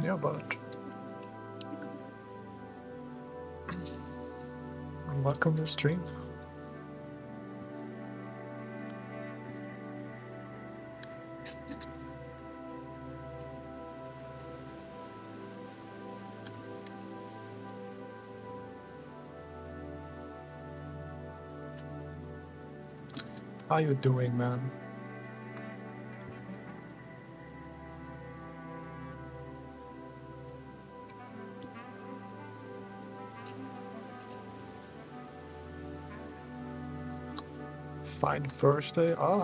Yeah, but welcome to the stream. How you doing, man? Fine Thursday. Oh,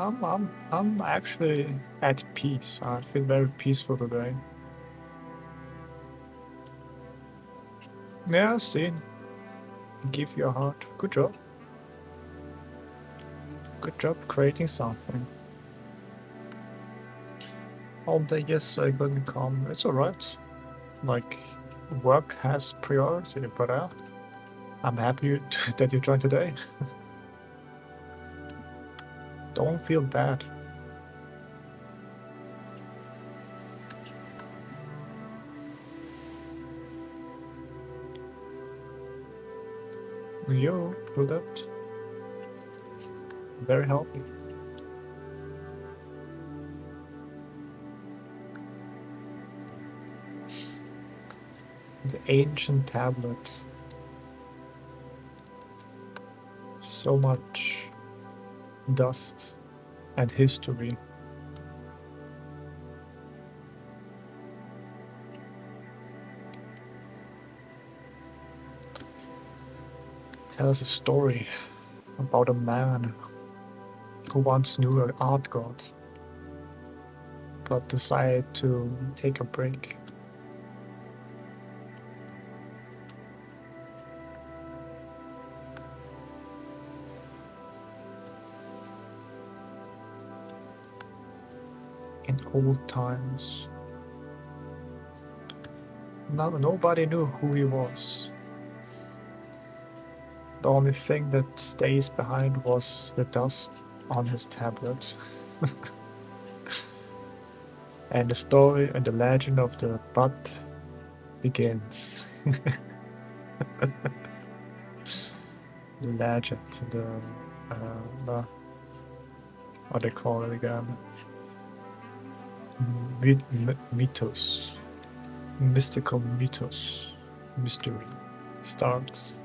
I'm actually at peace. I feel very peaceful today. Yeah, see. Give your heart. Good job. Good job creating something. All day yesterday I couldn't come. It's alright. Like, work has priority, but I'm happy that you joined today. Don't feel bad. You do that. Very healthy. The ancient tablet. So much dust and history. Tell us a story about a man who once knew an art god, but decided to take a break. In old times, nobody knew who he was. The only thing that stays behind was the dust on his tablet. And the story and the legend of the bud begins. The legend, the what they call it again? Mythos, mystical mythos, mystery starts.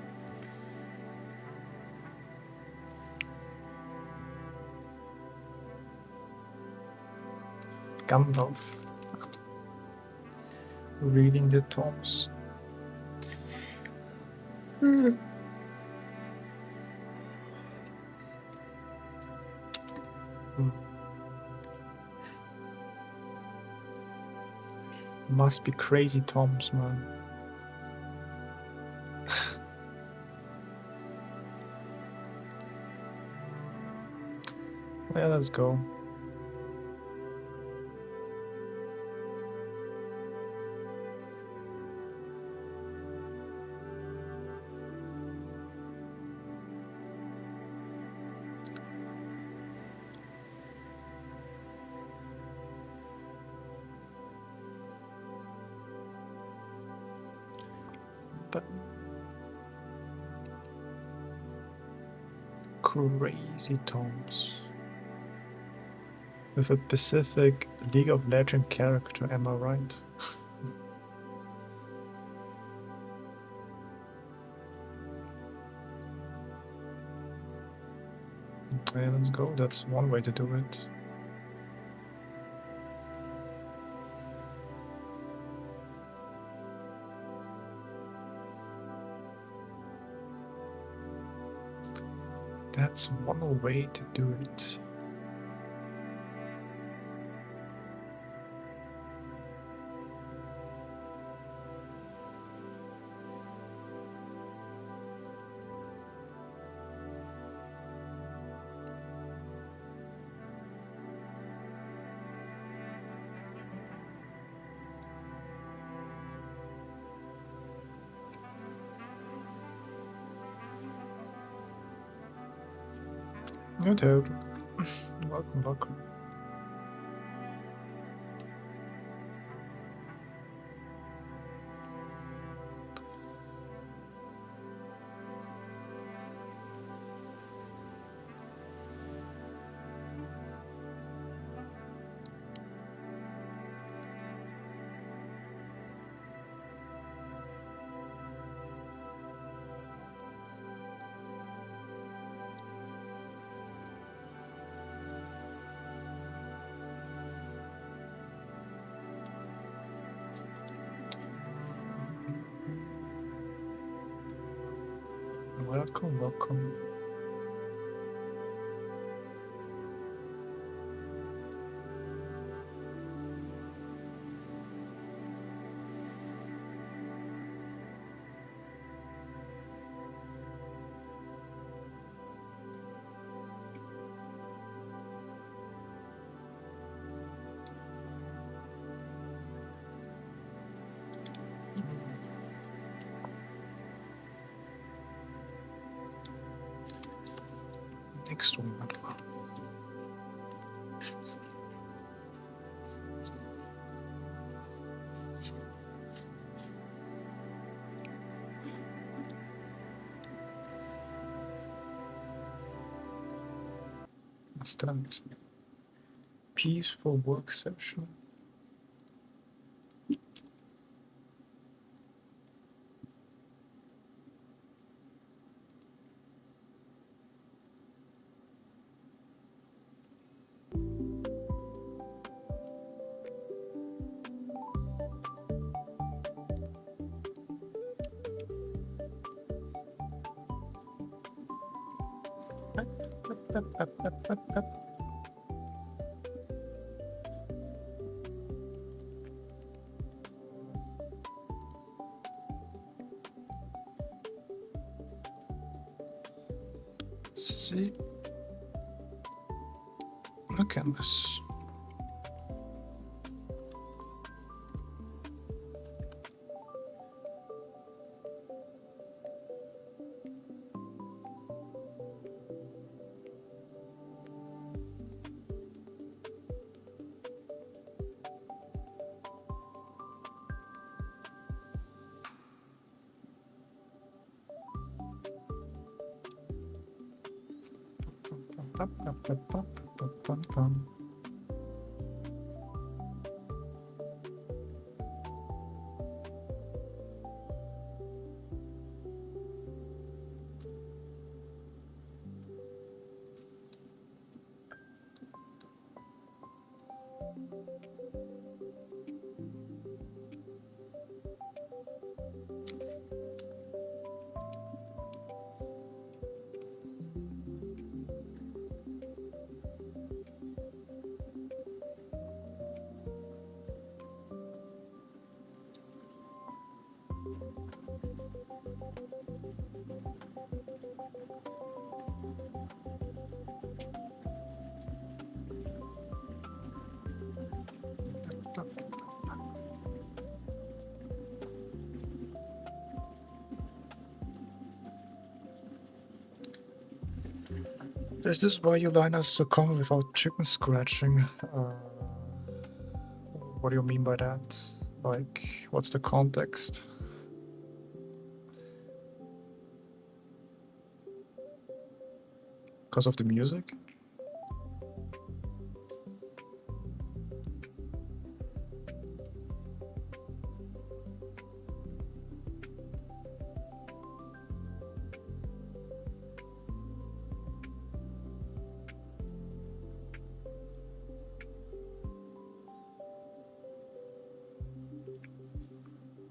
Gandalf reading the tomes. Must be crazy tomes, man. Yeah, let's go. But crazy tomes with a specific League of Legends character, am I right? Okay, let's go. That's one way to do it. That's one way to do it. No, dude. Welcome, welcome. Welcome, welcome. Next one. What's that? Peaceful work session. See, a canvas. Is this why you line us to come without chicken scratching? What do you mean by that? Like, what's the context? Because of the music?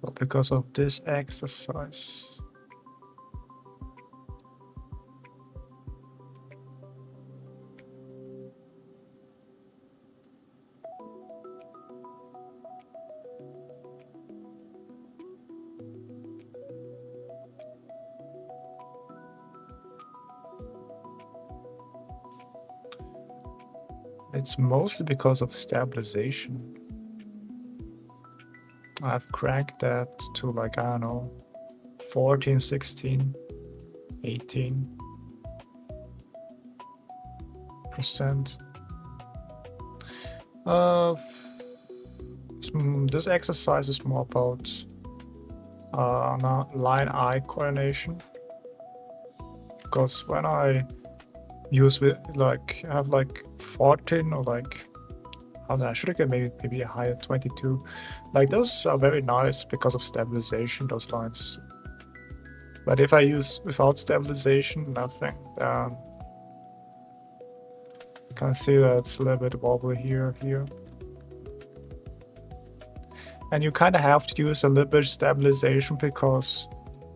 Well, because of this exercise. It's mostly because of stabilization. I've cracked that to like, I don't know, 14, 16, 18%. This exercise is more about line-eye coordination. Because when I use have like 14 or like, I should get maybe a higher 22. Like those are very nice because of stabilization, those lines. But if I use without stabilization, nothing, then you can see that it's a little bit wobbly here. And you kind of have to use a little bit of stabilization because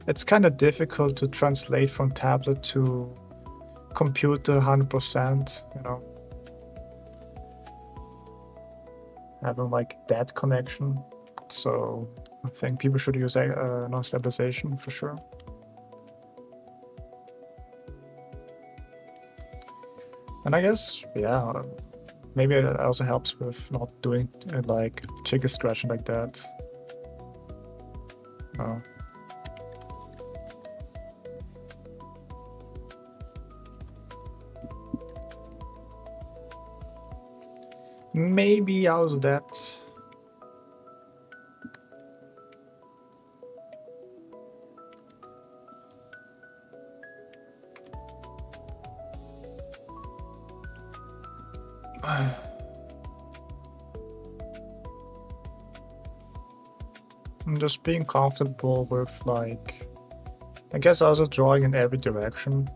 it's kind of difficult to translate from tablet to computer 100%, you know. Having like that connection. So I think people should use no stabilization for sure. And I guess, yeah, maybe it also helps with not doing like chicken scratching like that. Maybe also that. I'm just being comfortable with, like, I guess also drawing in every direction.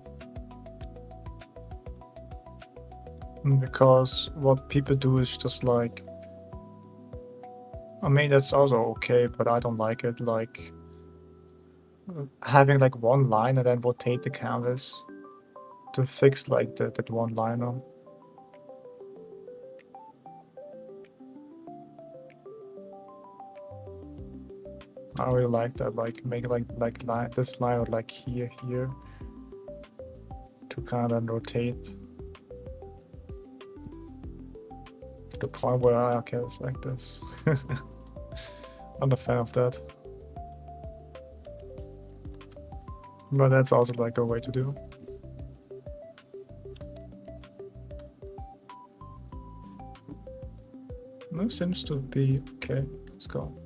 Because what people do is just like, I mean, that's also okay, but I don't like it, like having like one line and then rotate the canvas to fix like that one liner. I really like that, like make like line, this line like here to kind of rotate to the point where okay, it's like this. I'm a fan of that, but that's also like a way to do. This seems to be okay. Let's go.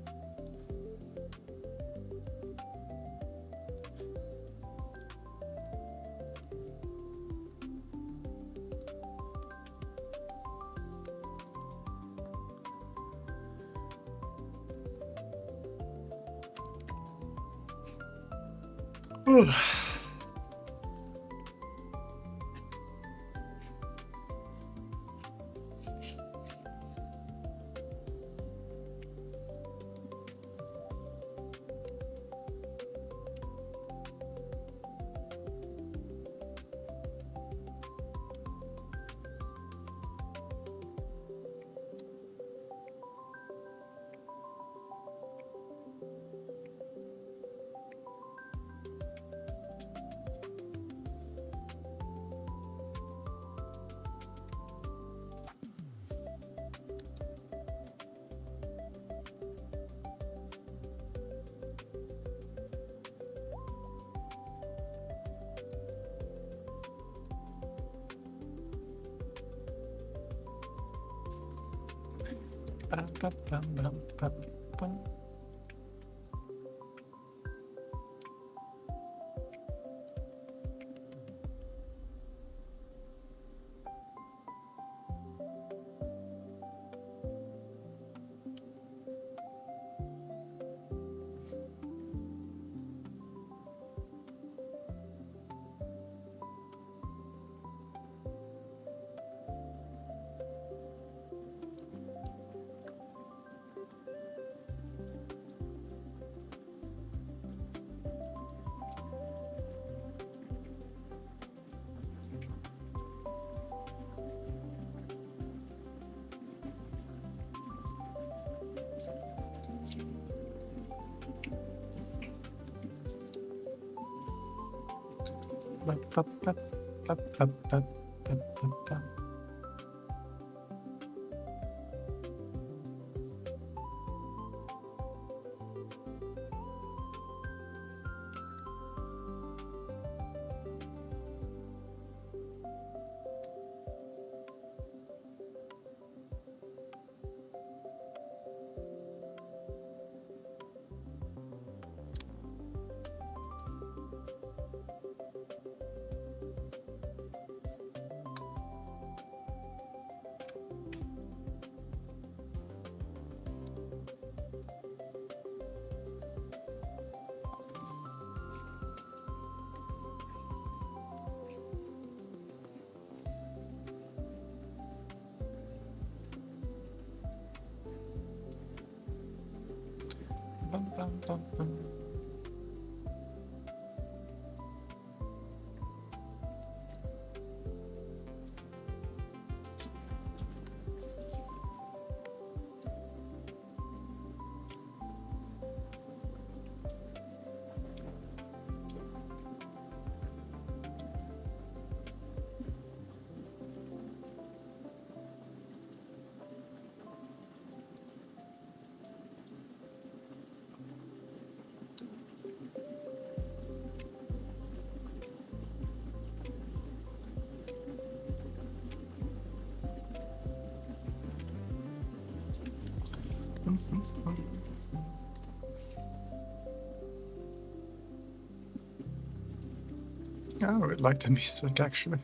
I really like the music actually.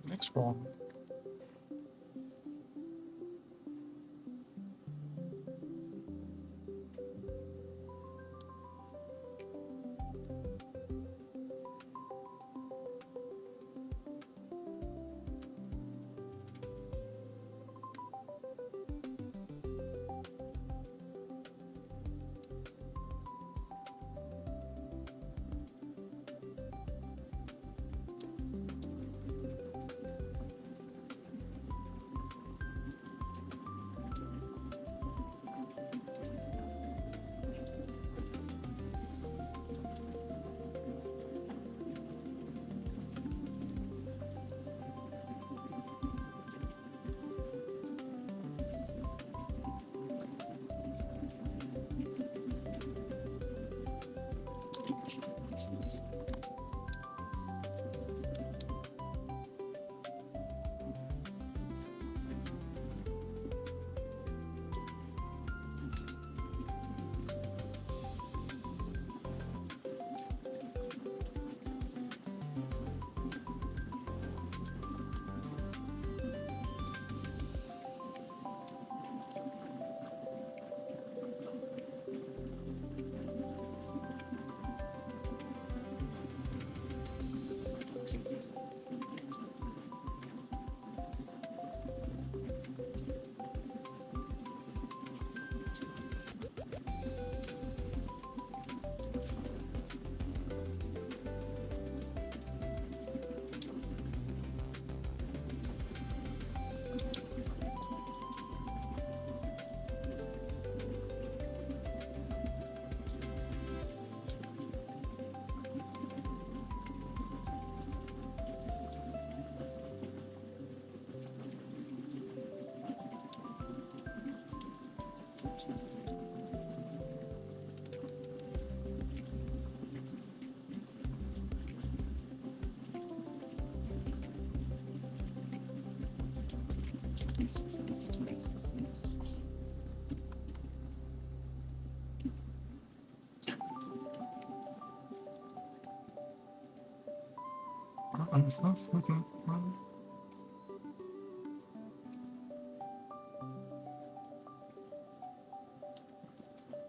Next one.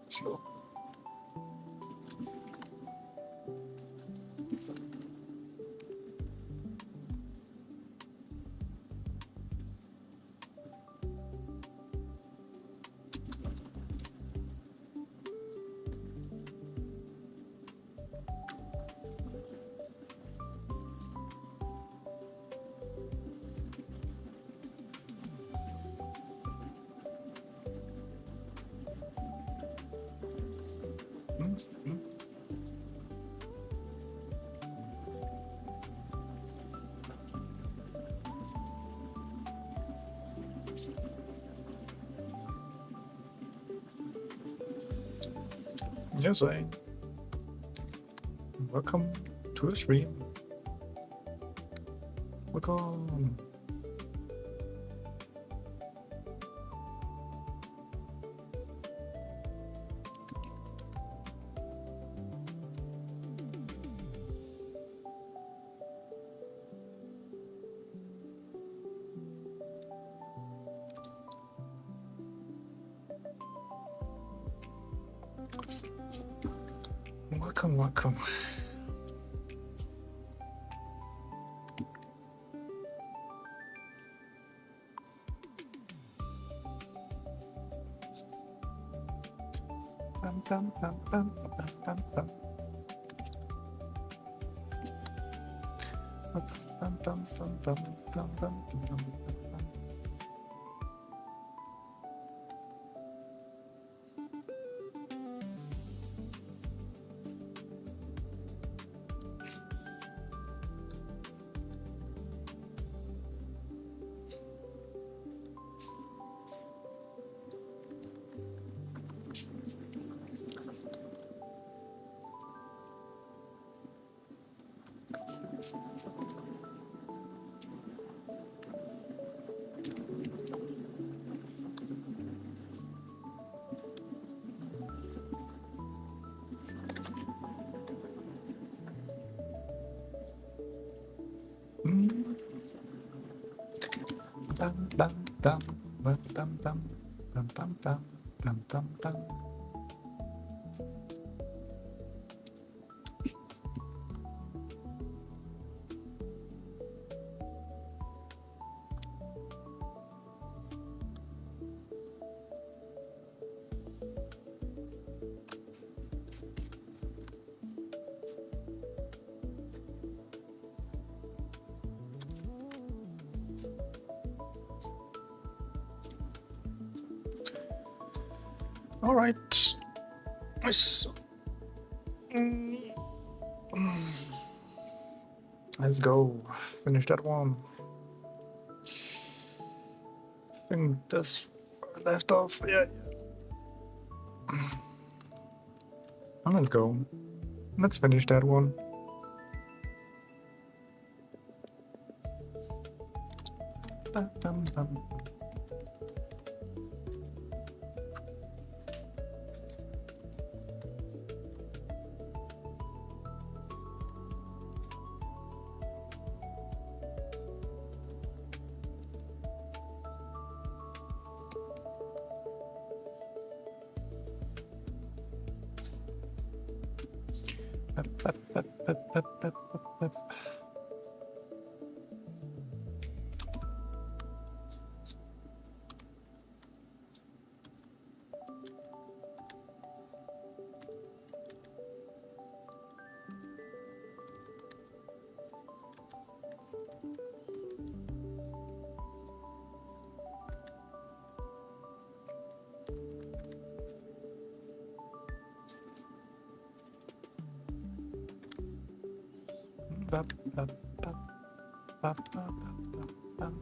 Sure. Yes, I. Welcome to the stream. Welcome. Welcome, welcome. Bum, bum, bum, bum, bum, bum, bum. Bum, bum, bum, bum, bum, bum, bum, bum. Bum, bum, bum, bum, bum, bum, bum, bum, bum, bum, bum, bum. All right. Nice. Let's go. Finish that one. I think that's left off. Yeah. Let's go. Let's finish that one. Bum, bum, bum. Up, up, up, up, up, up, up, up. Bum, bum, bum, bum, bum, bum, bum.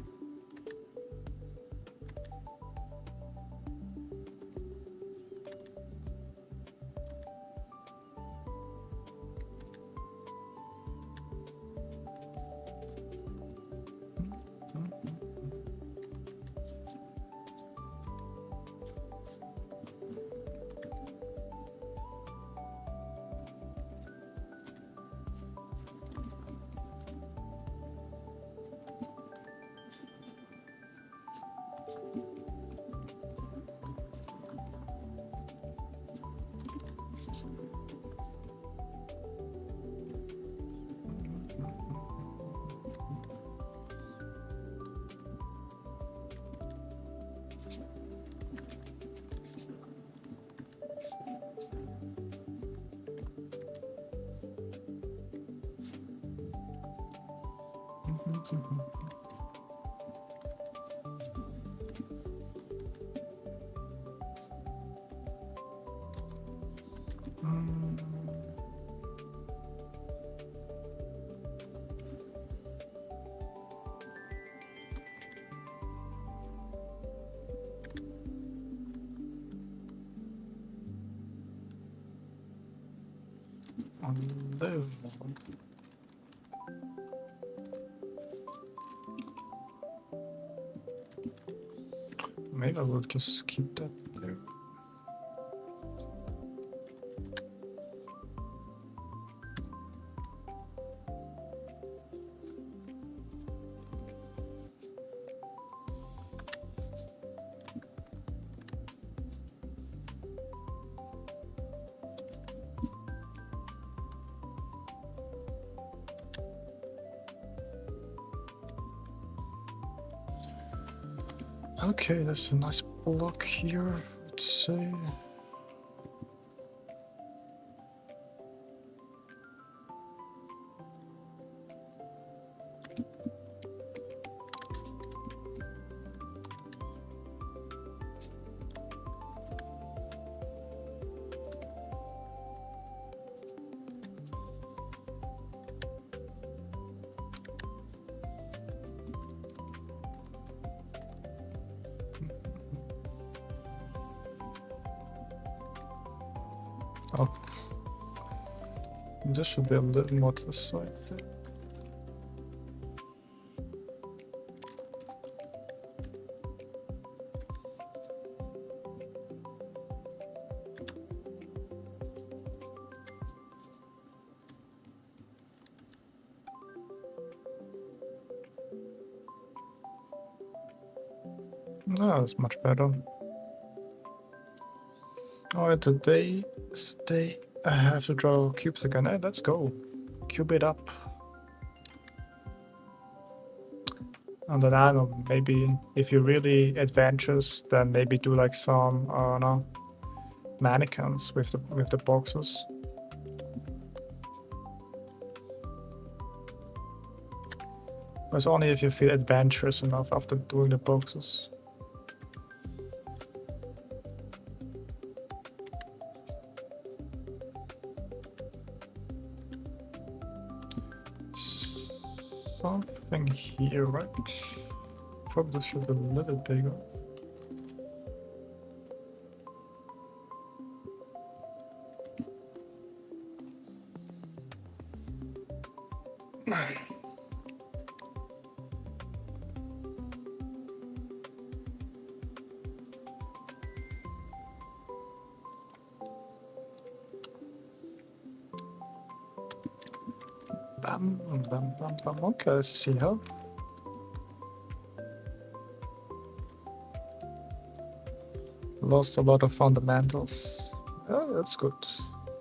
Unbelievable. Maybe I will just keep that there. Okay, there's a nice block here. Let's see. Oh, this should be a little more to the side there. No, that's much better. Alright, today's day I have to draw cubes again. Hey, let's go. Cube it up. And then I don't know, maybe if you're really adventurous, then maybe do like some no, mannequins with the boxes. But it's only if you feel adventurous enough after doing the boxes. Something here, right? Probably should be a little bigger. Bam, bam, bam, bam. Okay, let's see how. Lost a lot of fundamentals. Oh, that's good.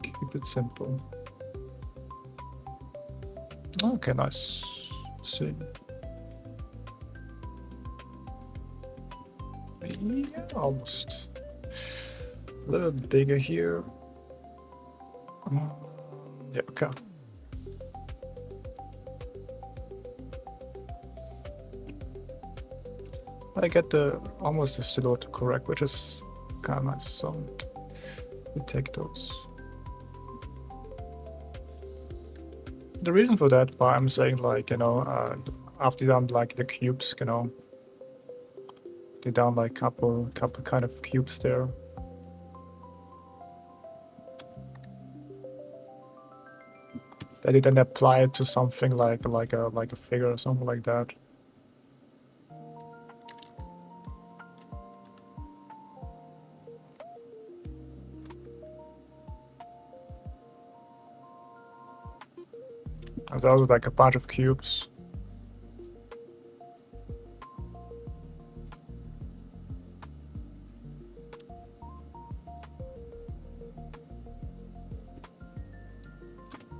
Keep it simple. Okay, nice. Let's see. Yeah, almost. A little bigger here. Yeah, okay. I get the almost the silhouette correct, which is kind of nice. So we take those. The reason for that, why I'm saying like, you know, after you done like the cubes, you know, they done like couple kind of cubes there. That you then apply it to something like a figure or something like that. There's also like a bunch of cubes.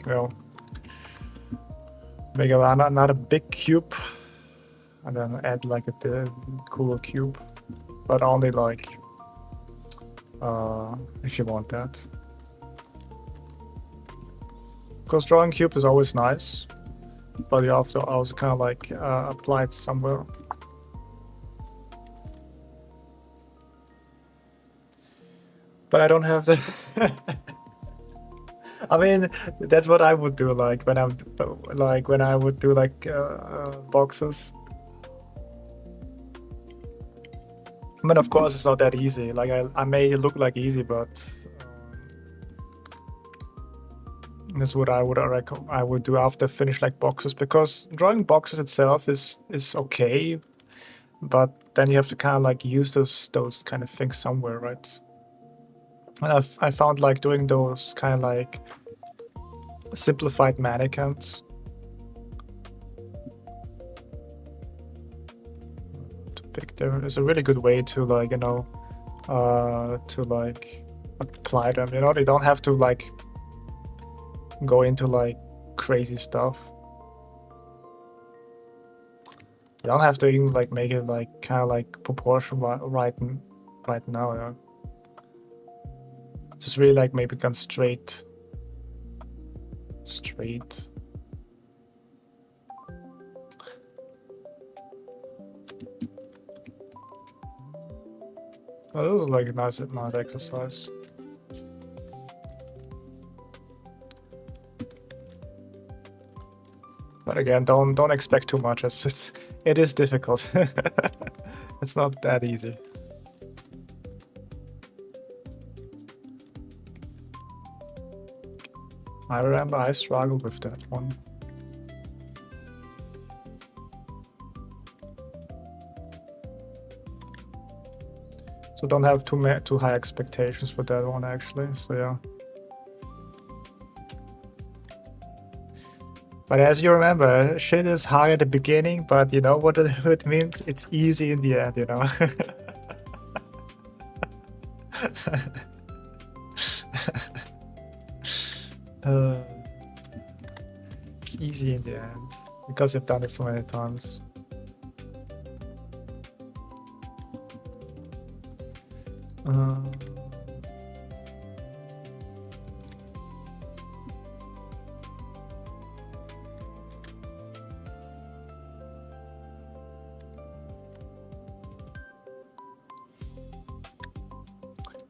Well, make another big cube, and then add like a cooler cube, but only like if you want that. Because drawing cube is always nice, but you have to also kind of like apply it somewhere. But I don't have the. I mean, that's what I would do. Like when I would do like boxes. I mean, of course, it's not that easy. Like I may look like easy, but. That's what I would do after finish like boxes, because drawing boxes itself is okay, but then you have to kind of like use those kind of things somewhere, right? And I found like doing those kind of like simplified mannequins to pick there is a really good way to like, you know, to like apply them. You know, they don't have to like go into like crazy stuff. You don't have to even like make it like kind of like proportion right now. Yeah. Just really like maybe gone straight. Oh, this is like a nice exercise. But again, don't expect too much. It is difficult. It's not that easy. I remember I struggled with that one. So don't have too high expectations for that one actually. So yeah. But as you remember, shit is hard at the beginning, but you know what it means? It's easy in the end, you know? It's easy in the end, because you've done it so many times.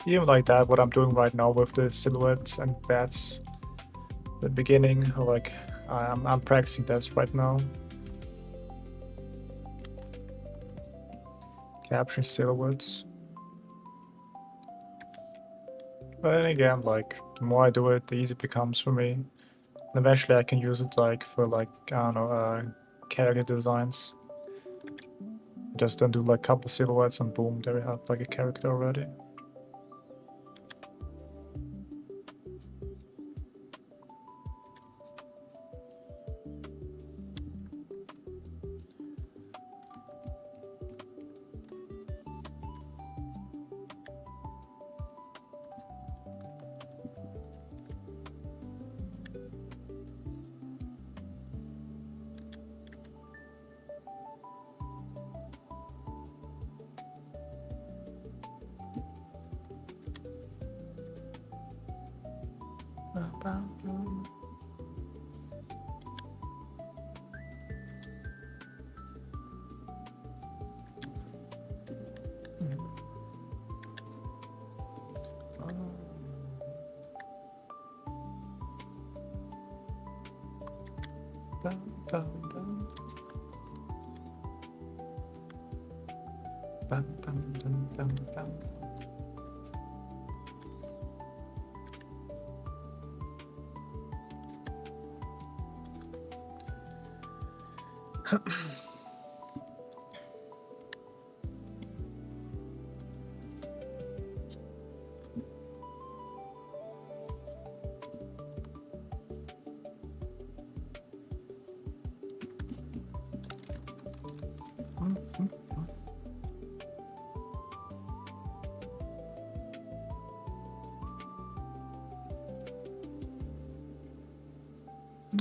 Even like that, what I'm doing right now with the silhouettes and bats, the beginning, like I'm practicing this right now. Capturing silhouettes. But then again, like the more I do it, the easier it becomes for me. And eventually I can use it like for like, I don't know, character designs. Just then do like a couple silhouettes and boom, there we have like a character already.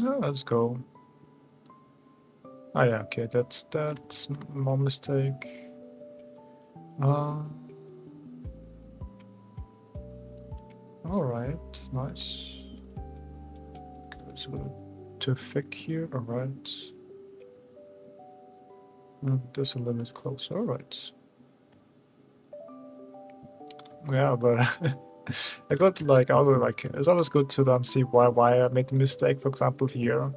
No, let's go. Oh yeah, okay, that's my mistake. Alright, nice. Okay, it's a little too thick here, alright. This a little bit closer, alright. Yeah, but I got like other like it's always good to then see why I made the mistake. For example, here,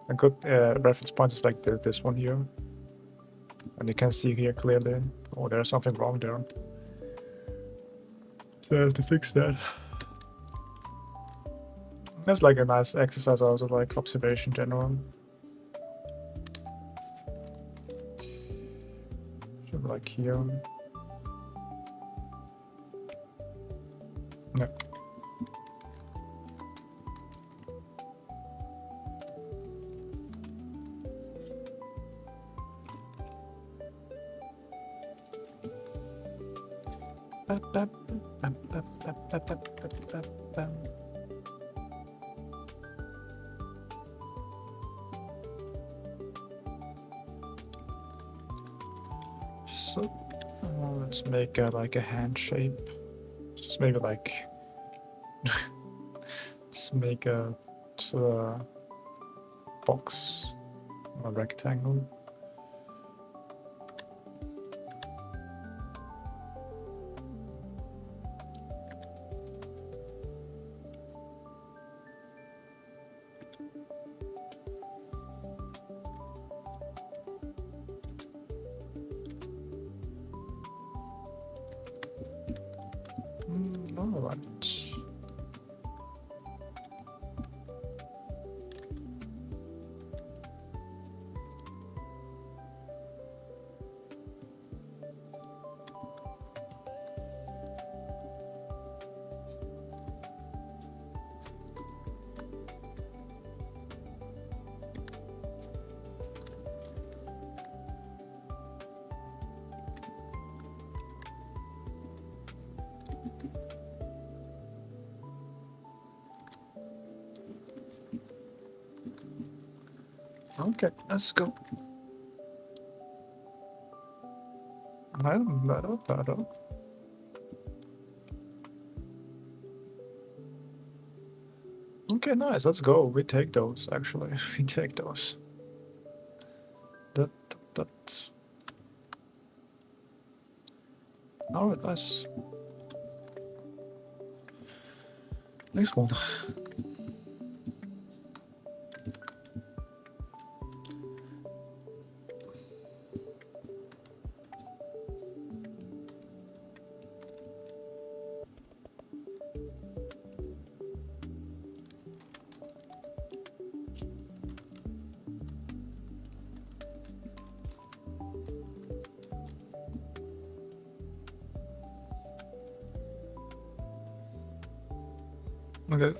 a good reference point is like this one here, and you can see here clearly. Oh, there's something wrong there. So I have to fix that. That's like a nice exercise, also like observation in general. Should like here. No. Let's make like a hand shape. Just maybe like let's make a box, a rectangle. All right. Okay, let's go. Better. Okay, nice. Let's go. We take those. Actually, we take those. That. All right, nice. Next one. Okay.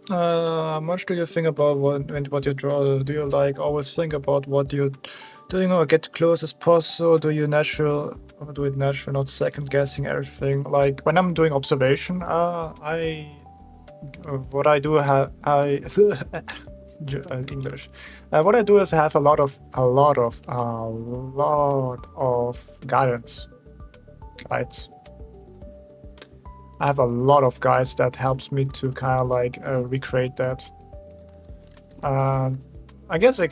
How much do you think about what you draw? Do you like always think about what you're doing or get close as possible? Do you do it natural, not second guessing everything? Like when I'm doing observation, what I do English. What I do is have a lot of guidance. Guides. I have a lot of guides that helps me to kind of like recreate that. I guess I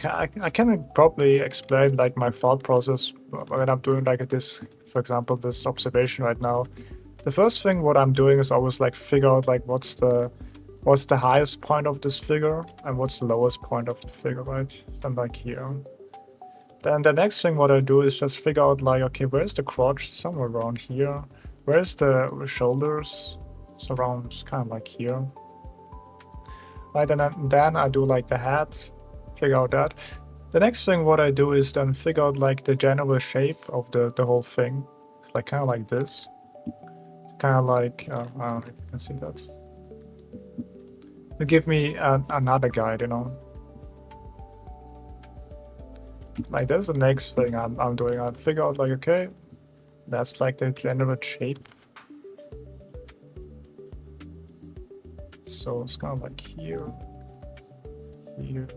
can probably explain like my thought process when I'm doing like this, for example, this observation right now. The first thing what I'm doing is always like figure out like what's the highest point of this figure and what's the lowest point of the figure, right? And like here. Then the next thing what I do is just figure out like, okay, where's the crotch? Somewhere around here. Where's the shoulders? It's around kind of like here. Right, and then I do like the head, figure out that. The next thing what I do is then figure out like the general shape of the whole thing. Like kind of like this. Kind of like, I don't know if you can see that. To give me another guide, you know. Like that's the next thing I'm doing. I figure out like, okay, that's like the general shape. So it's kind of like here, here, here.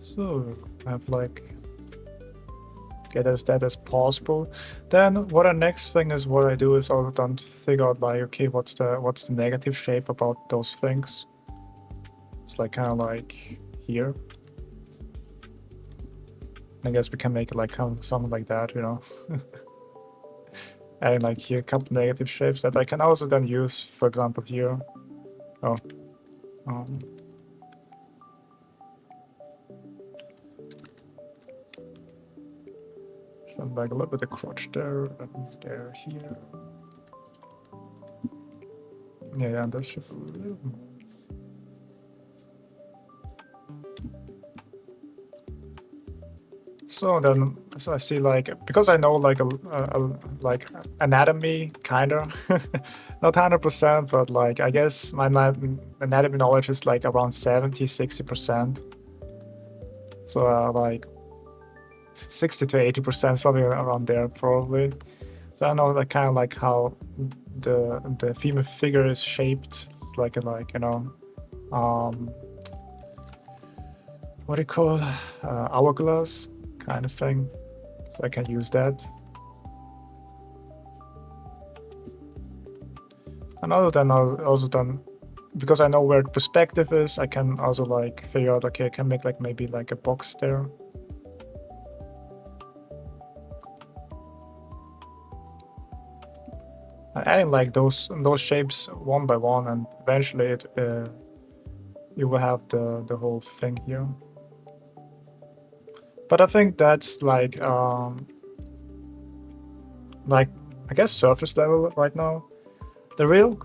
So I have like get as that as possible. Then what the next thing is what I do is also then figure out like, okay, what's the negative shape about those things. It's like kind of like here. I guess we can make it like something like that, you know. And like here, a couple negative shapes that I can also then use, for example, here. Oh. Something like a little bit of crotch there, and there, here. Yeah, that should be a little more. So then, I see like, because I know like like anatomy, kinda, not 100%, but like I guess my anatomy knowledge is like around 70-60%. So like 60 to 80%, something around there probably. So I know like kind of like how the female figure is shaped, like you know. what do you call hourglass kind of thing. So I can use that. And also then, because I know where the perspective is, I can also like figure out, okay, I can make like maybe like a box there. And adding like those shapes one by one, and eventually you will have the whole thing here. But I think that's like I guess surface level right now. The real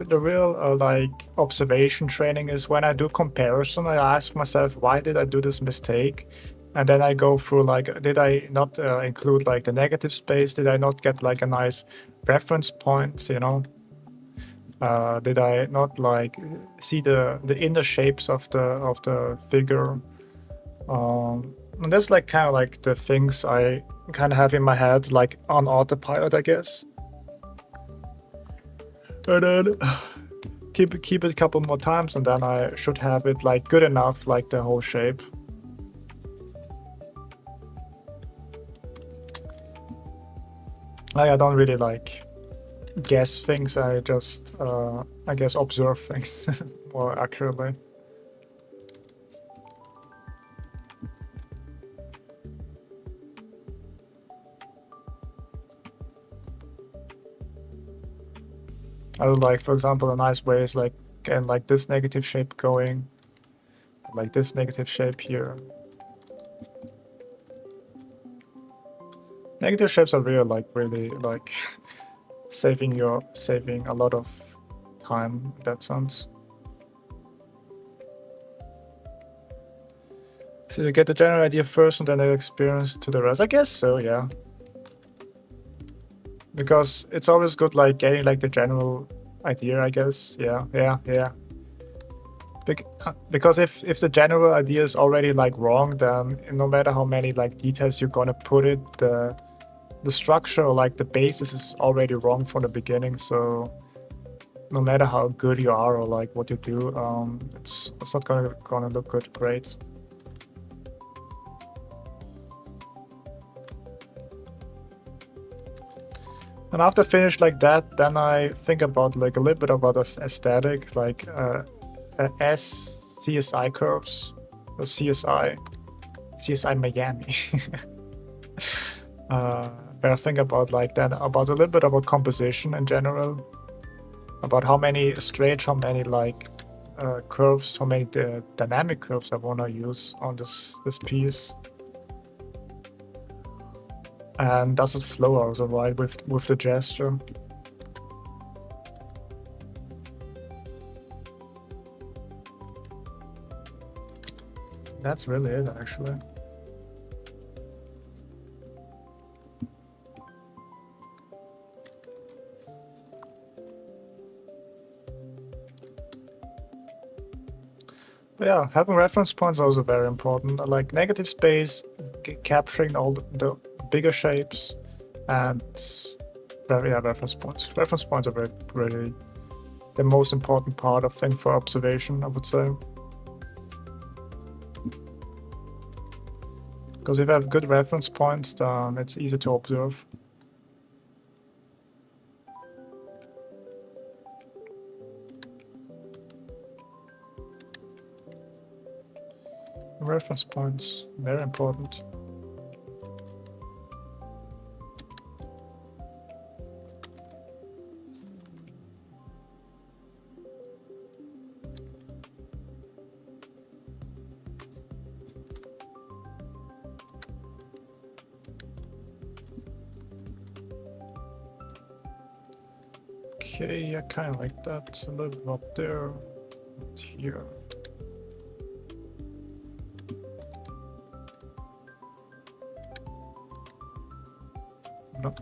like observation training is when I do comparison. I ask myself, why did I do this mistake? And then I go through like, did I not include like the negative space? Did I not get like a nice reference point? You know, did I not like see the inner shapes of the figure? And that's like kind of like the things I kind of have in my head, like on autopilot, I guess. And then keep it a couple more times, and then I should have it like good enough, like the whole shape. I don't really like guess things. I just I guess observe things more accurately. I would like, for example, a nice way is like getting like this negative shape going, like this negative shape here. Negative shapes are really like saving a lot of time in that sense. So you get the general idea first and then the experience to the rest. I guess so, yeah. Because it's always good like getting like the general idea, I guess. Yeah. Because if the general idea is already like wrong, then no matter how many like details you're gonna put it, the structure or like the basis is already wrong from the beginning. So no matter how good you are or like what you do, it's not gonna look great. And after finish like that, then I think about like a little bit about aesthetic, like CSI curves, or CSI Miami. Where I think about like that, about a little bit about composition in general, about how many straight, how many like curves, how many dynamic curves I want to use on this piece. And does it flow also right with the gesture? That's really it, actually. But yeah, having reference points is also very important. Like negative space, capturing all the bigger shapes, and reference points. Reference points are really the most important part of thing for observation, I would say. Because if you have good reference points, then it's easy to observe. Reference points, very important. Okay, I kind of like that. A little bit up there, and here. No.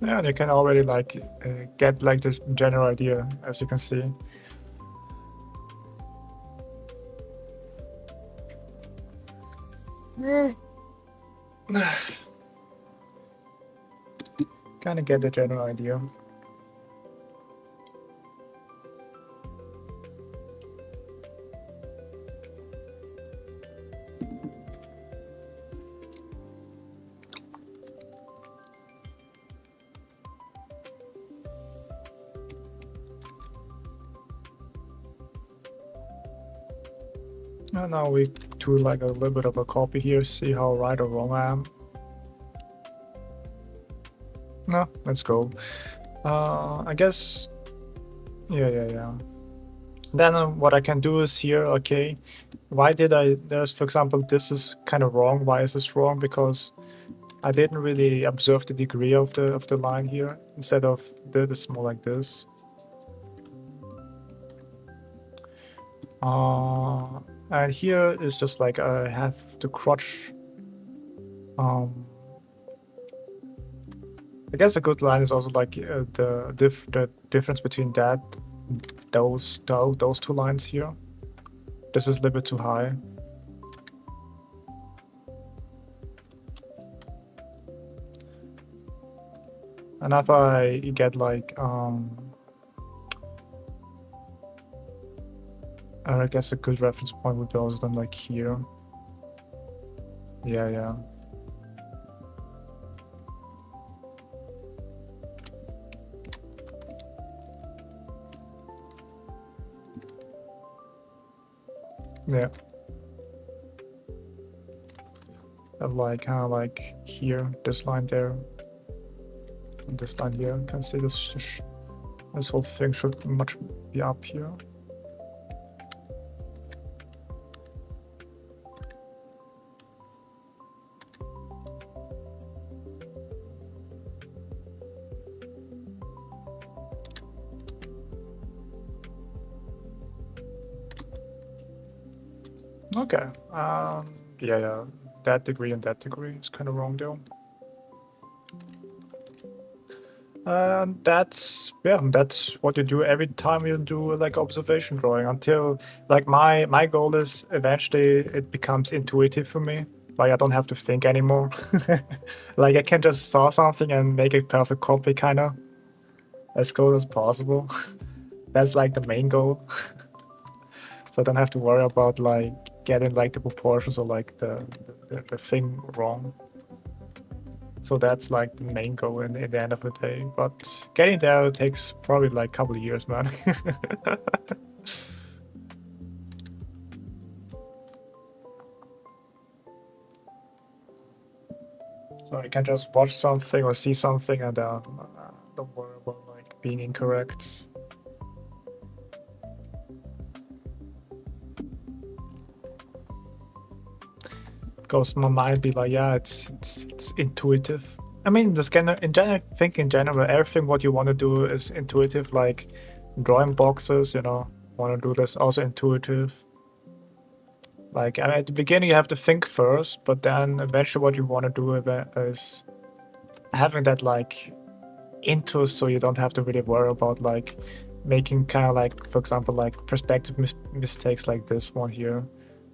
Yeah, and you can already like get like the general idea, as you can see. Kind of get the general idea. And now we do like a little bit of a copy here, see how right or wrong I am. No, let's go. I guess, yeah. Then what I can do is here, okay, why did there's, for example, this is kind of wrong. Why is this wrong? Because I didn't really observe the degree of the line here. Instead of this, more like this. And here is just like I have the crotch. I guess a good line is also like the difference between those two lines here. This is a little bit too high. And if I get like I guess a good reference point would be also then like here. Yeah. Yeah. And like kind of like here, this line there, and this line here. You can see this whole thing should much be up here. Okay. Yeah. That degree and that degree is kind of wrong though. That's what you do every time you do like observation drawing until like my goal is eventually it becomes intuitive for me. Like I don't have to think anymore. Like I can just saw something and make a perfect copy kind of as close as possible. That's like the main goal. So I don't have to worry about like getting like the proportions or like the thing wrong. So that's like the main goal in the end of the day. But getting there takes probably like a couple of years, man. So you can just watch something or see something and don't worry about like being incorrect. Because my mind be like, yeah, it's intuitive. I mean, the scanner in general. I think in general, everything what you want to do is intuitive. Like drawing boxes, want to do this also intuitive. Like at the beginning, you have to think first, but then eventually, what you want to do is having that like into, so you don't have to really worry about like making kind of like, for example, like perspective mistakes like this one here,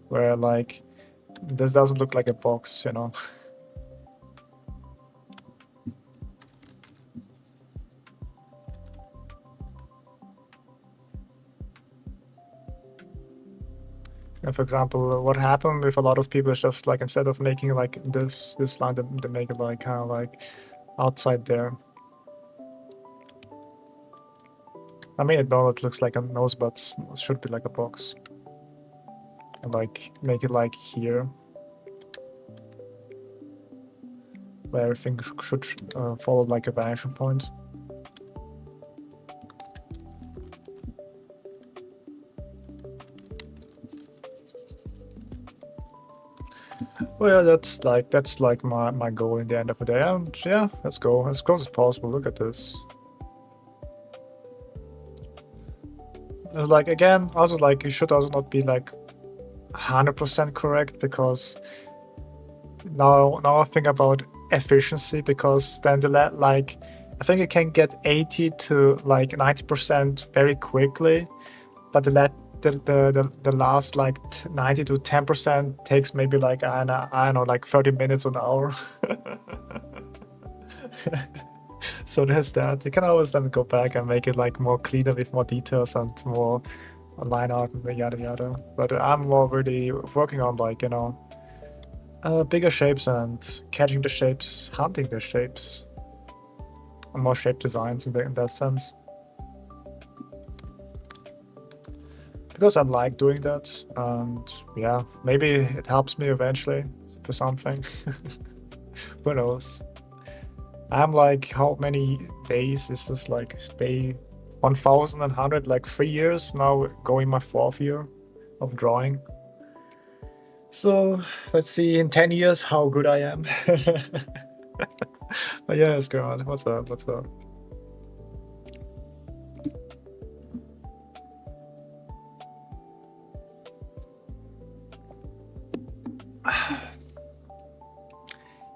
where like this doesn't look like a box, And for example, what happened with a lot of people is just like instead of making like this line, they make it like kind of like outside there. I mean, it looks like a nose, but it should be like a box. And like make it like here, where everything should follow like a vanishing point. Well, yeah, that's like my goal in the end of the day. And yeah, let's go as close as possible. Look at this. Like again, also like you should also not be like 100% correct, because now I think about efficiency, because then like I think you can get 80 to like 90% very quickly, but the last like 90 to 10% takes maybe like I don't know, like 30 minutes or an hour. So there's that. You can always then go back and make it like more cleaner with more details and more line art and yada yada. But I'm already working on like, you know, bigger shapes and catching the shapes, hunting the shapes, and more shape designs in that sense. Because I like doing that, and yeah, maybe it helps me eventually for something. Who knows? I'm like, how many days is this? Like day 1100, like 3 years now, going my 4th year of drawing. So let's see in 10 years how good I am. But yeah, it's good. What's up? What's up?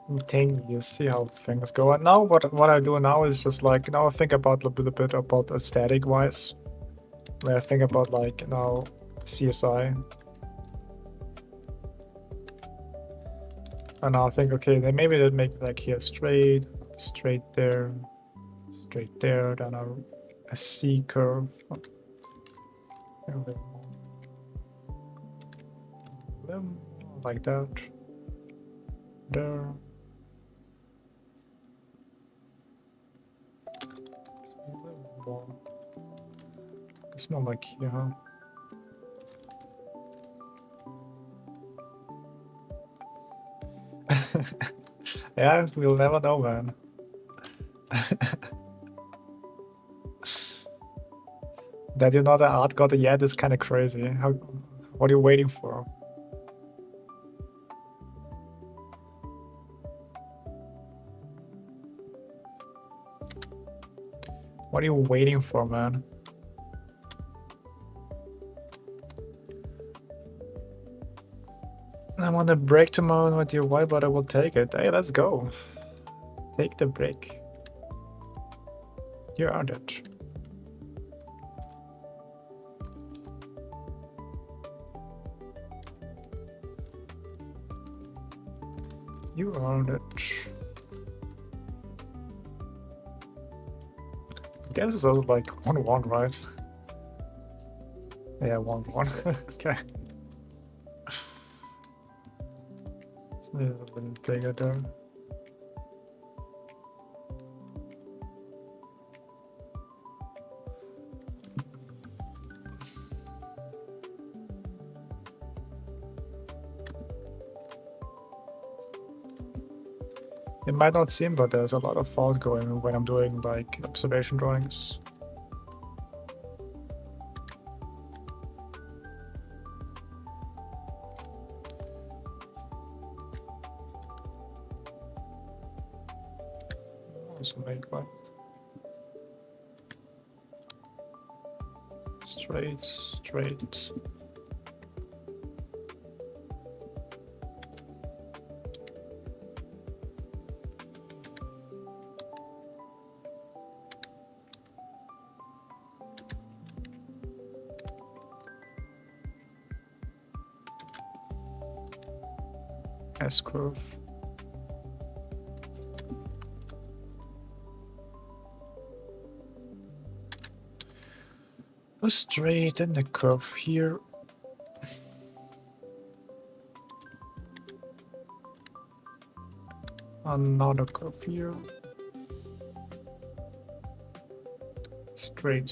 In 10 years, see how things go. And now what I do now is just like, now I think about a little bit about aesthetic wise. Where I think about like, you know, CSI. And now I think, okay, then maybe they'd make like here straight there, then a C curve. Like that. There. It's more like here, huh? Yeah, we'll never know, man. That you're not an art god yet is kind of crazy. What are you waiting for? What are you waiting for, man? I'm on a break tomorrow with your wife, but I will take it. Hey, let's go. Take the break. You earned it. You earned it. I guess it's also like 1-1, right? Yeah, 1-1. Okay. It's maybe a little bit bigger there. It might not seem, but there's a lot of thought going when I'm doing like observation drawings. Also make like straight. S-curve. A straight and a curve here. Another curve here. Straight.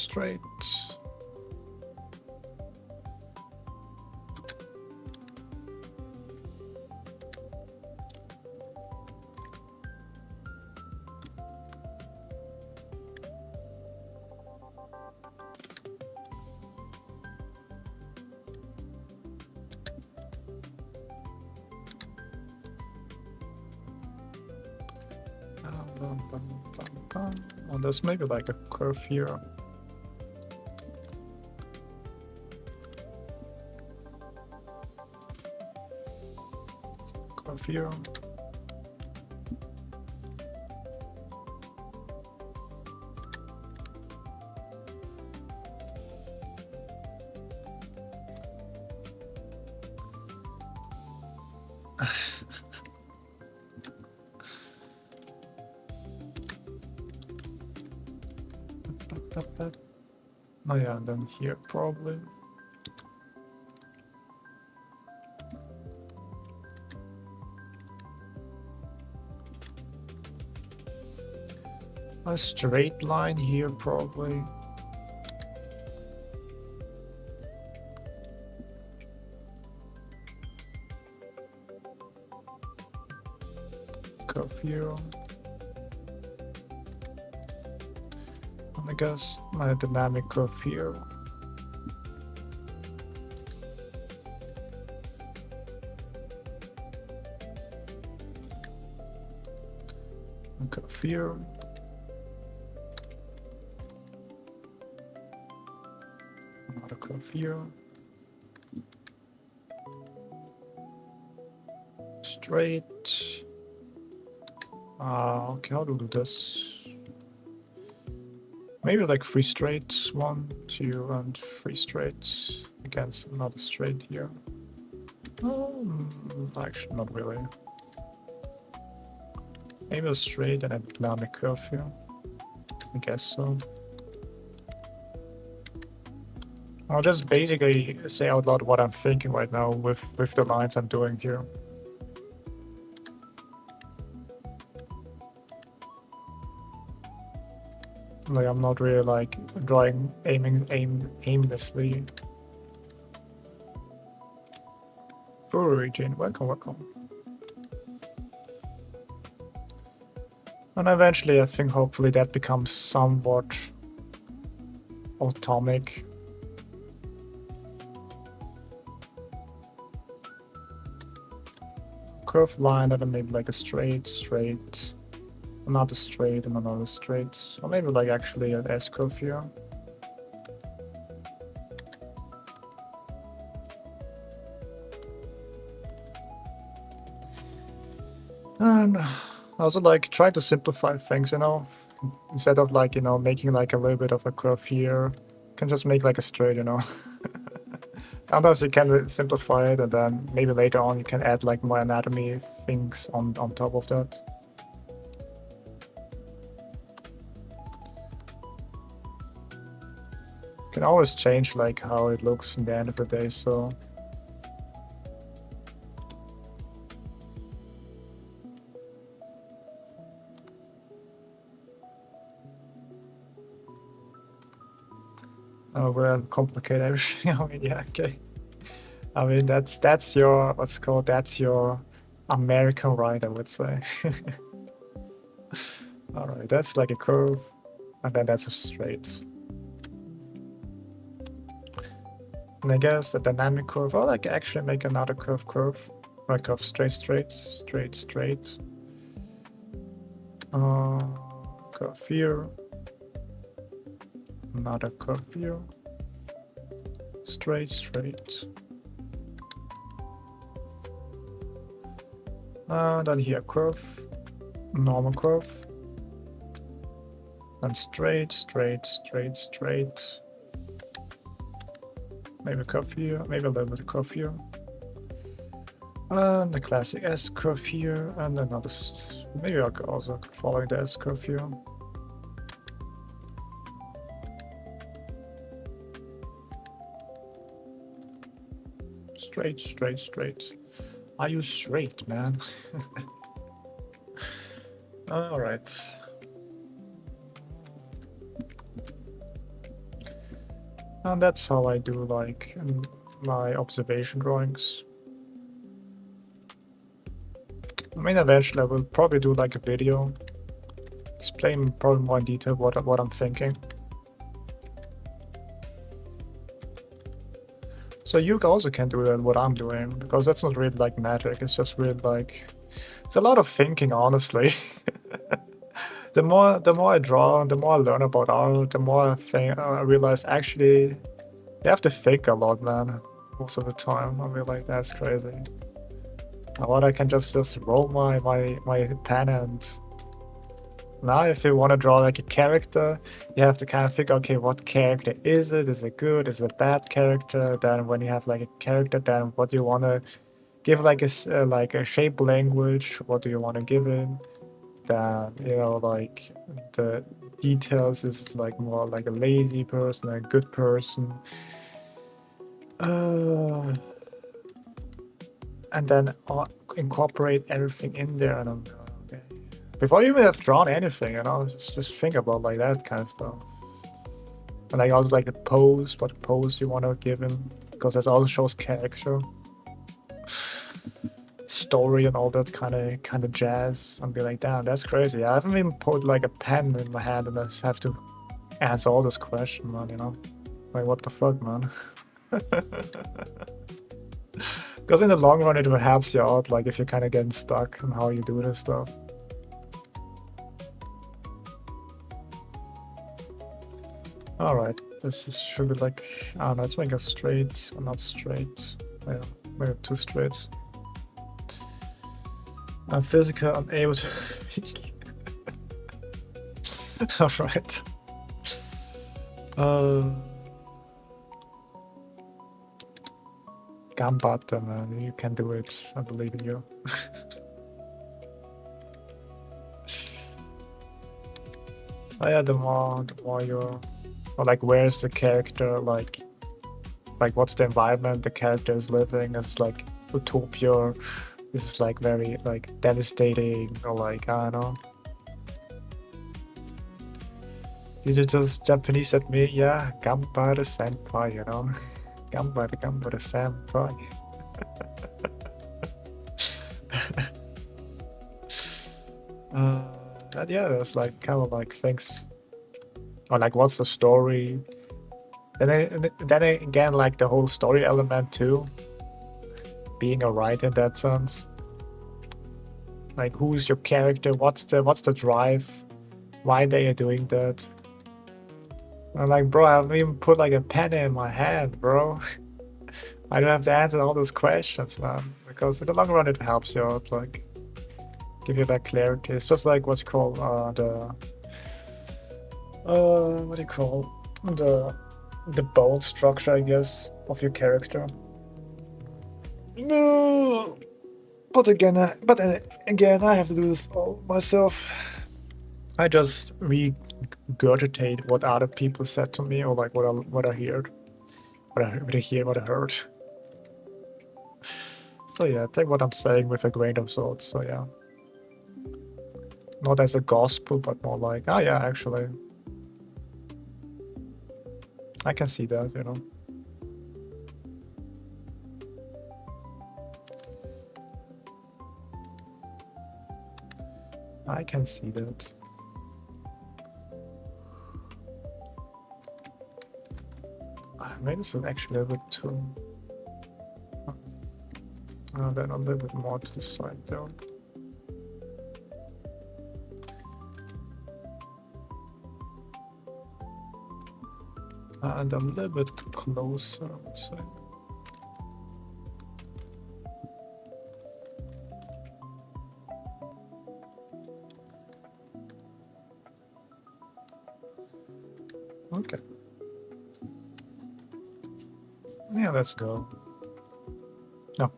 Oh, there's maybe like a curve here. Curve here. Oh yeah, and then here probably. A straight line here probably. Curve here. And I guess my dynamic curve here. And curve here. Another curve here. Straight. Okay, how do we do this? Maybe like 3 straights, 1, 2, and 3 straights against another straight here. Actually, not really. Maybe a straight and a dynamic curve here. I guess so. I'll just basically say out loud what I'm thinking right now with the lines I'm doing here. Like I'm not really like drawing aimlessly. Furry Jane, welcome. And eventually I think hopefully that becomes somewhat atomic. Curved line and then maybe like a straight, another straight and another straight. Or maybe like actually an S curve here. And I also like try to simplify things, you know, instead of like, you know, making like a little bit of a curve here, you can just make like a straight, you know. Sometimes you can simplify it and then maybe later on you can add like more anatomy things on top of that. You can always change like how it looks in the end of the day, so. We'll complicate everything. I mean, yeah, okay. I mean, that's your, what's called, that's your American right, I would say. All right, that's like a curve, and then that's a straight. And I guess a dynamic curve, or like actually make another curve, like curve straight. Curve here. Another curve here. Straight. Then here curve, normal curve. Then straight. Maybe a curve here, maybe a little bit of curve here. And the classic S curve here, and another, maybe I'll also follow the S curve here. Straight. Are you straight, man? All right. And that's how I do like my observation drawings. I mean, eventually I will probably do like a video, explain probably more in detail what I'm thinking. So you also can do that, what I'm doing, because that's not really like magic, it's just really like, it's a lot of thinking, honestly. The more I draw, the more I learn about art, the more I realize actually you have to think a lot, man, most of the time. I mean, like, that's crazy. What I can just roll my pen, and now if you want to draw like a character, you have to kind of think, okay, what character is it? Is it good? Is it a bad character? Then when you have like a character, then what do you want to give like like a shape language. What do you want to give it? Then like the details is like more like a lazy person, a good person. And then incorporate everything in there. And okay. Before you even have drawn anything, just think about like that kind of stuff. And like also like the pose, what pose you want to give him, because that also shows character, story, and all that kind of jazz. And be like, damn, that's crazy. I haven't even put like a pen in my hand, and I just have to answer all this question, man. Like what the fuck, man. Because in the long run, it will help you out, like if you're kind of getting stuck on how you do this stuff. All right, should be like, I don't know, let's make a straight or not straight. Yeah, maybe two straights. I'm physical, unable to. All right. Gambata, man, you can do it. I believe in you. Oh yeah, the more you're, or like, where's the character, like what's the environment the character is living? It's like utopia. This is like very like devastating, or like, I don't know. These are just Japanese at me, yeah. Gambara senpai, Gambara senpai. And yeah, there's like kind of like things, or like what's the story? Then again, like the whole story element too, being a writer in that sense. Like, who's your character? What's the drive? Why they are doing that? I'm like, bro, I haven't even put like a pen in my hand, bro. I don't have to answer all those questions, man. Because in the long run, it helps you out, like give you that clarity. It's just like what you call what do you call the bone structure, I guess, of your character. No, but again, I have to do this all myself. I just regurgitate what other people said to me, or like what I heard, what I heard. So yeah, take what I'm saying with a grain of salt. So yeah, not as a gospel, but more like, oh yeah, actually, I can see that, I can see that. Maybe this is actually a bit too. Then a little bit more to the side there. And a little bit closer, I would say. Okay. Yeah, let's go. No.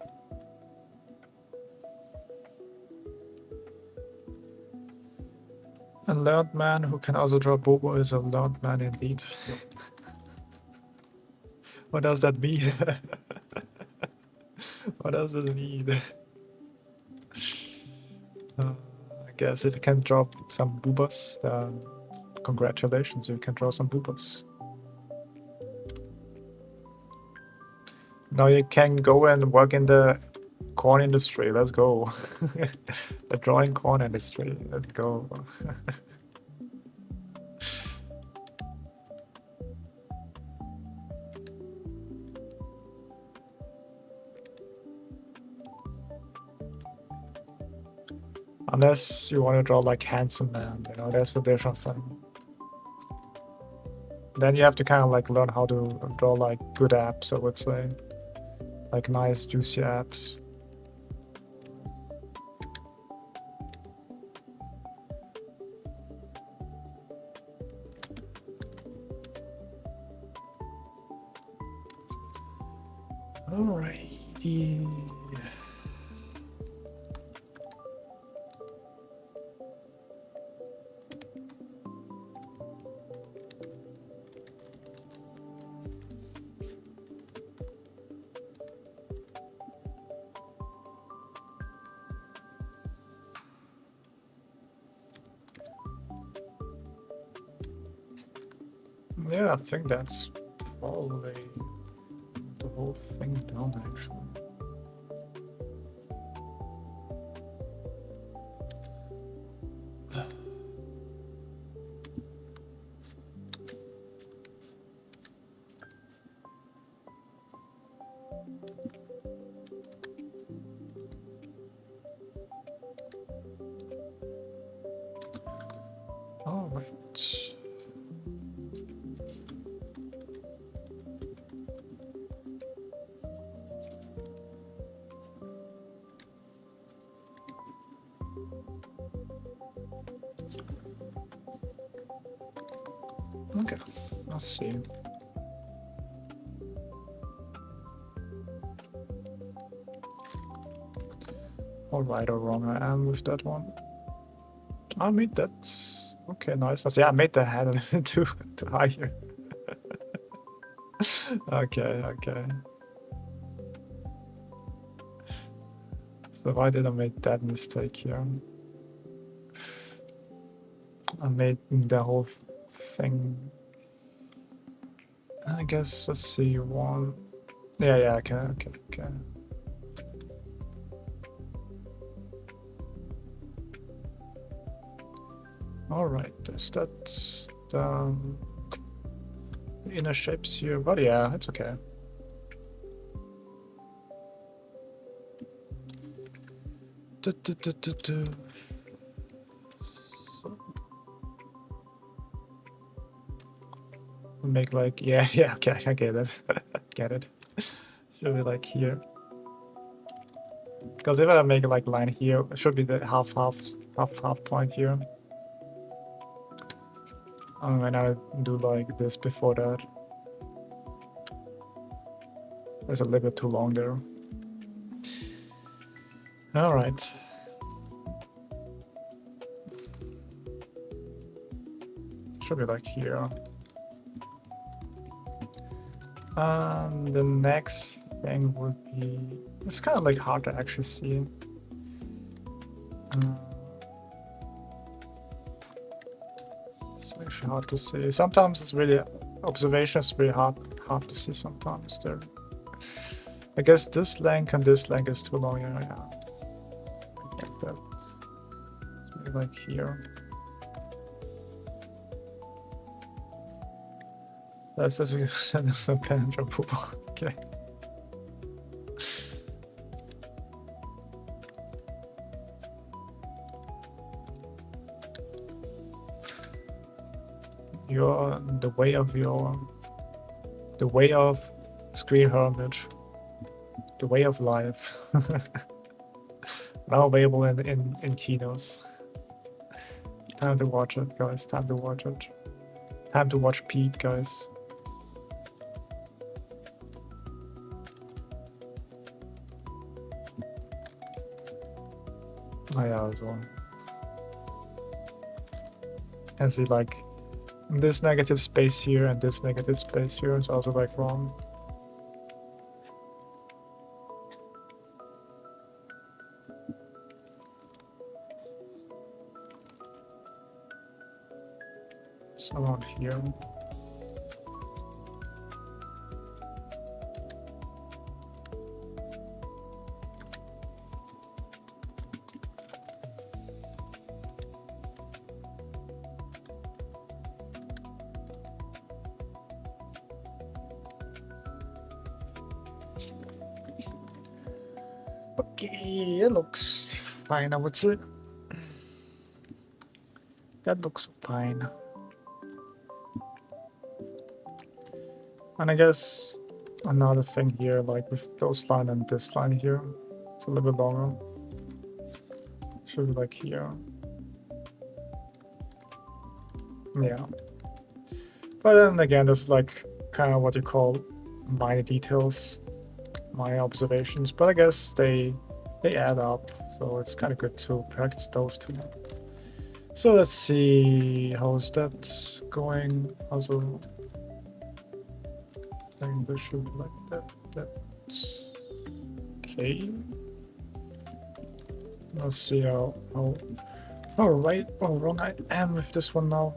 A learned man who can also draw Bobo is a learned man indeed. What does that mean? What does it mean? I guess if you can draw some boobas, then congratulations, you can draw some boobas. Now you can go and work in the corn industry. Let's go. The drawing corn industry. Let's go. Unless you want to draw like handsome man, that's the different thing. Then you have to kind of like learn how to draw like good apps, I would say. Like nice juicy apps. Alrighty. Yeah, I think that's probably the whole thing done actually. All right. Okay, let's see. All right or wrong I am with that one. I made that. Okay, nice. Yeah, I made the head a little bit too higher. Okay, okay. So why did I make that mistake here? I made the whole thing. I guess, let's see, one. Yeah, okay. All right, is that the inner shapes here? But yeah, it's okay. Make like, yeah, okay, I get it. Get it. Should be like here. Because if I make like line here, it should be the half point here. And when I do like this before that, it's a little bit too long there. All right. Should be like here. And the next thing would be, it's kind of like hard to actually see. It's actually hard to see. Sometimes it's really, observation is really hard to see sometimes there. I guess this length and this length is too long. Yeah. Like that. It's maybe like here. That's just a send of a pen from poop. Okay. The way of Screen Hermit, the way of life. Now available in kinos. Time to watch it, guys. Time to watch it. Time to watch Pete, guys. Oh yeah, as well. And see, like, this negative space here and this negative space here is also like wrong. So around here. Okay, it looks fine, I would say. That looks fine. And I guess another thing here, like with those line and this line here, it's a little bit longer. Should be like here. Yeah. But then again, this is like kind of what you call minor details, minor observations. But I guess they add up, so it's kind of good to practice those two. So let's see, how's that going? Also, I think this should be like that. That's okay. Let's see how right or wrong I am with this one now.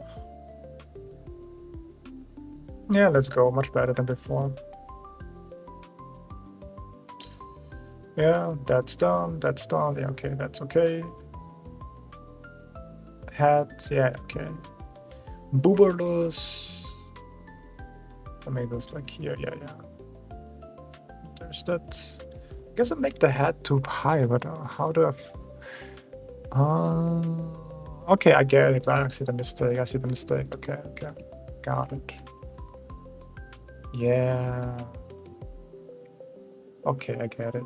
Yeah, let's go. Much better than before. Yeah, that's done. That's done. Yeah, okay, that's okay. Hat, yeah, okay. Booberless. I made this like here, yeah. There's that. I guess I make the hat too high, but how do I? Okay, I get it. I see the mistake. Okay, got it. Yeah. Okay, I get it.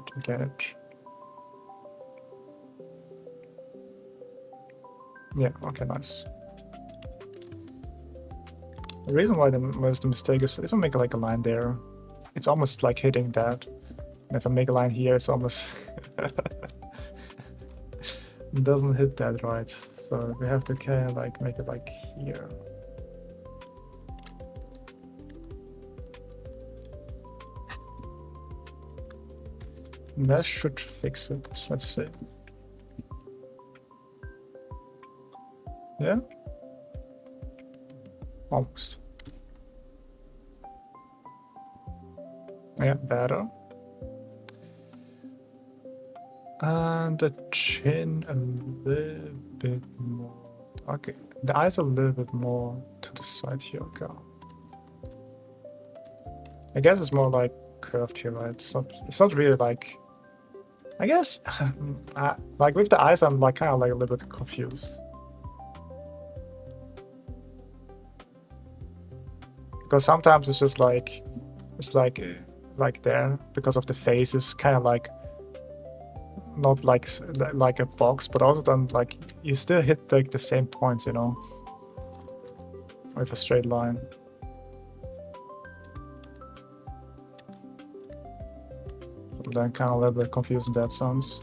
Yeah, okay, nice. The reason why the mistake is if I make like a line there, it's almost like hitting that. And if I make a line here, it's almost it doesn't hit that right. So we have to kind of like make it like here. That should fix it. Let's see. Yeah? Almost. Yeah, better. And the chin a little bit more. Okay, the eyes a little bit more to the side here. Okay. I guess it's more like curved here, right? It's not really like. I guess, like with the eyes, I'm like kind of like a little bit confused. Because sometimes it's just like, it's like there because of the face is kind of like not like a box, but also then like you still hit like the same points, you know, with a straight line. So then kind of a little bit confused in that sense.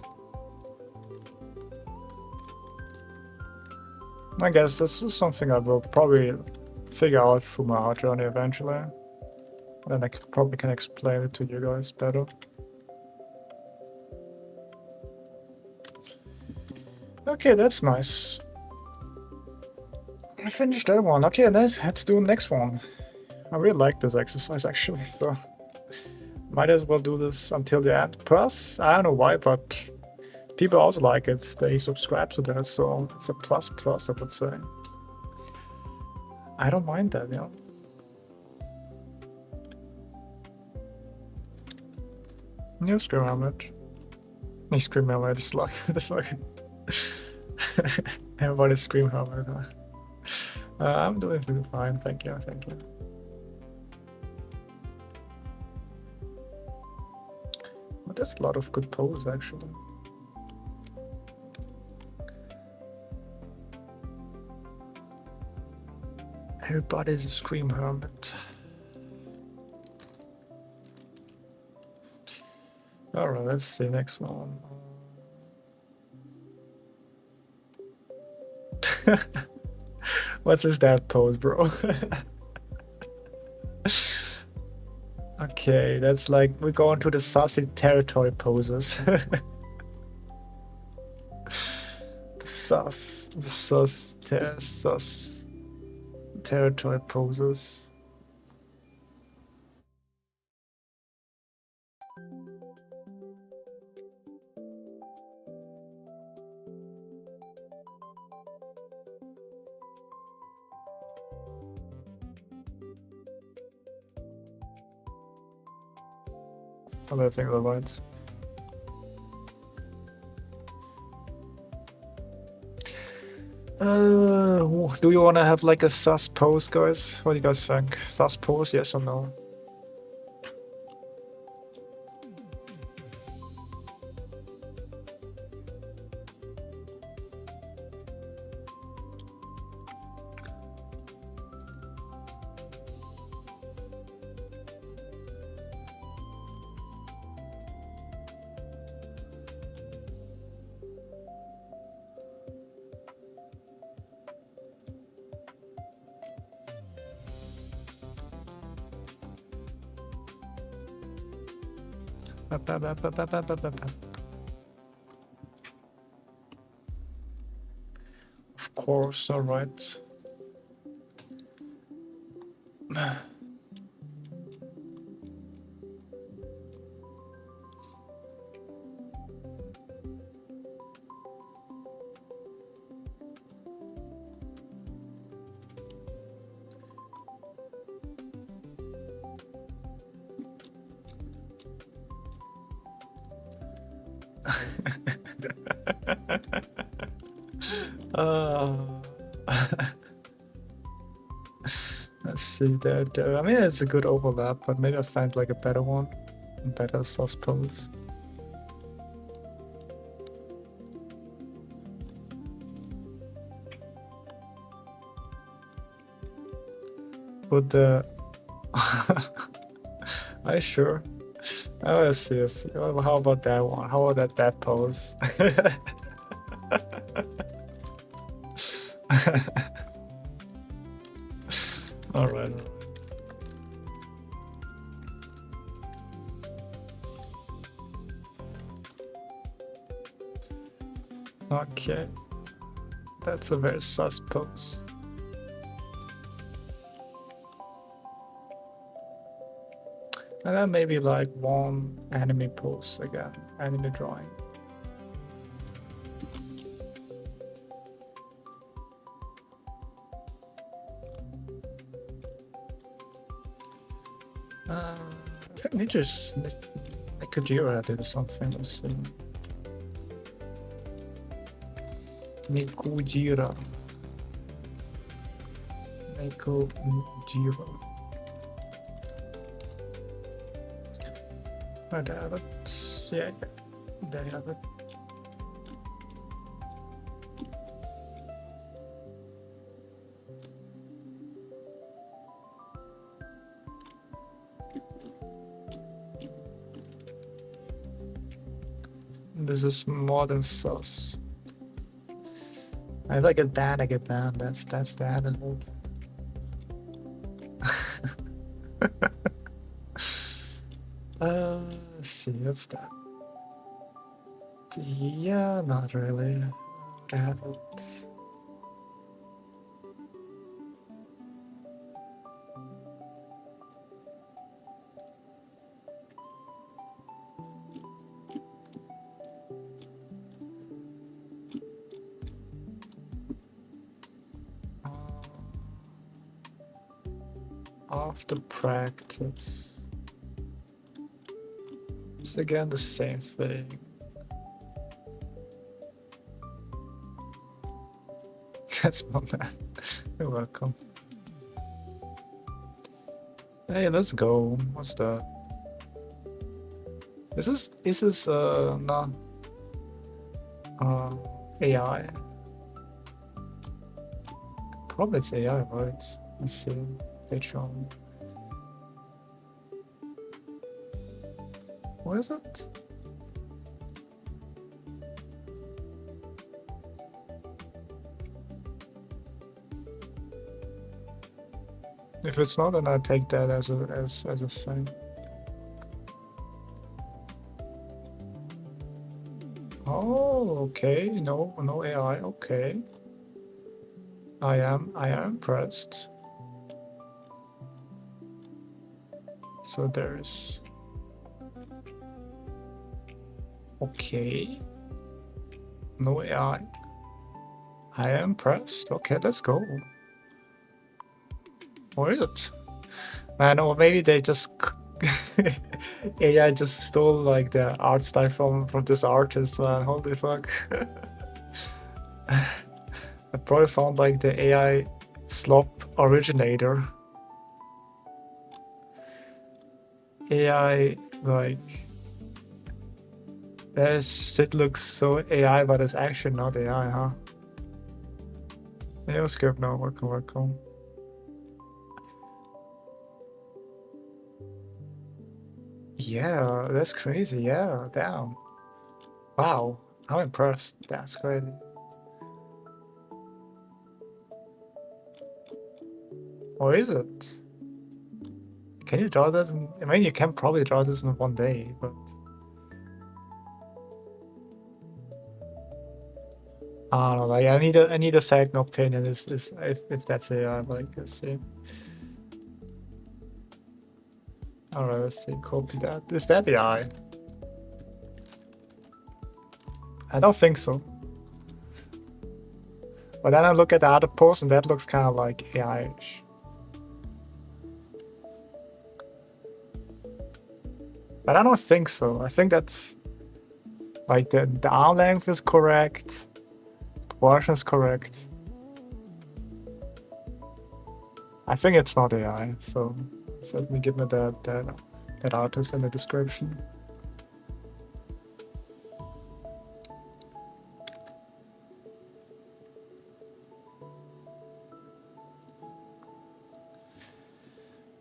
I guess this is something I will probably figure out through my art journey eventually. Then I probably can explain it to you guys better. Okay, that's nice. I finished that one. Okay, let's do the next one. I really like this exercise actually, so might as well do this until the end. Plus, I don't know why, but people also like it. They subscribe to that, so it's a plus, I would say. I don't mind that, you know. New Scream Helmet. Nicht Scream Helmet, it's like, what the fuck? Everybody's Scream Helmet, huh? I'm doing fine, thank you. Well, there's a lot of good poses, actually. Everybody's a Scream Hermit. Alright, let's see next one. What's with that pose, bro? Okay, that's like we're going to the sassy territory poses. The sus territory poses. Other thing otherwise. Do you want to have like a sus pose, guys? What do you guys think? Sus pose, yes or no? Of course, alright. uh, let's see there. I mean, it's a good overlap, but maybe I find like a better one, a better sus pose. But are you sure? Oh, let's see, let's see. Oh, how about that one? How about that pose? All right. Okay. That's a very sus pose. And then maybe like one anime pose again, anime drawing. I think Nikojira did something. Let's see. Nikojira. Oh, there have it. Yeah, there you have it. This is more than sus. If I get banned, I get banned. That's the attitude. Let's see, what's that? Yeah, not really. I have it. After practice. It's again the same thing. That's my man. You're welcome. Hey, let's go. What's that? Is this not AI? Probably it's AI, right? Let's see. Patreon. What is it? If it's not, then I take that as a thing. Oh, okay. No AI. Okay. I am impressed. So there's. Okay. No AI. I am impressed. Okay, let's go. Or is it? Man, or maybe they just AI just stole like the art style from this artist, man. Holy fuck. I probably found like the AI slop originator. AI like that shit looks so AI, but it's actually not AI, huh? Yeah, script now, welcome. Yeah, that's crazy. Yeah, damn. Wow, I'm impressed. That's crazy. Or is it? Can you draw this I mean, you can probably draw this in one day, but I don't know. Like, I need a second opinion. Is if that's AI? Like, let's see. All right, let's see. Copy that. Is that AI? I don't think so. But then I look at the other post, and that looks kind of like AI-ish. But I don't think so. I think that's Like the arm length is correct, proportion is correct. I think it's not AI, so let me give me that artist in the description.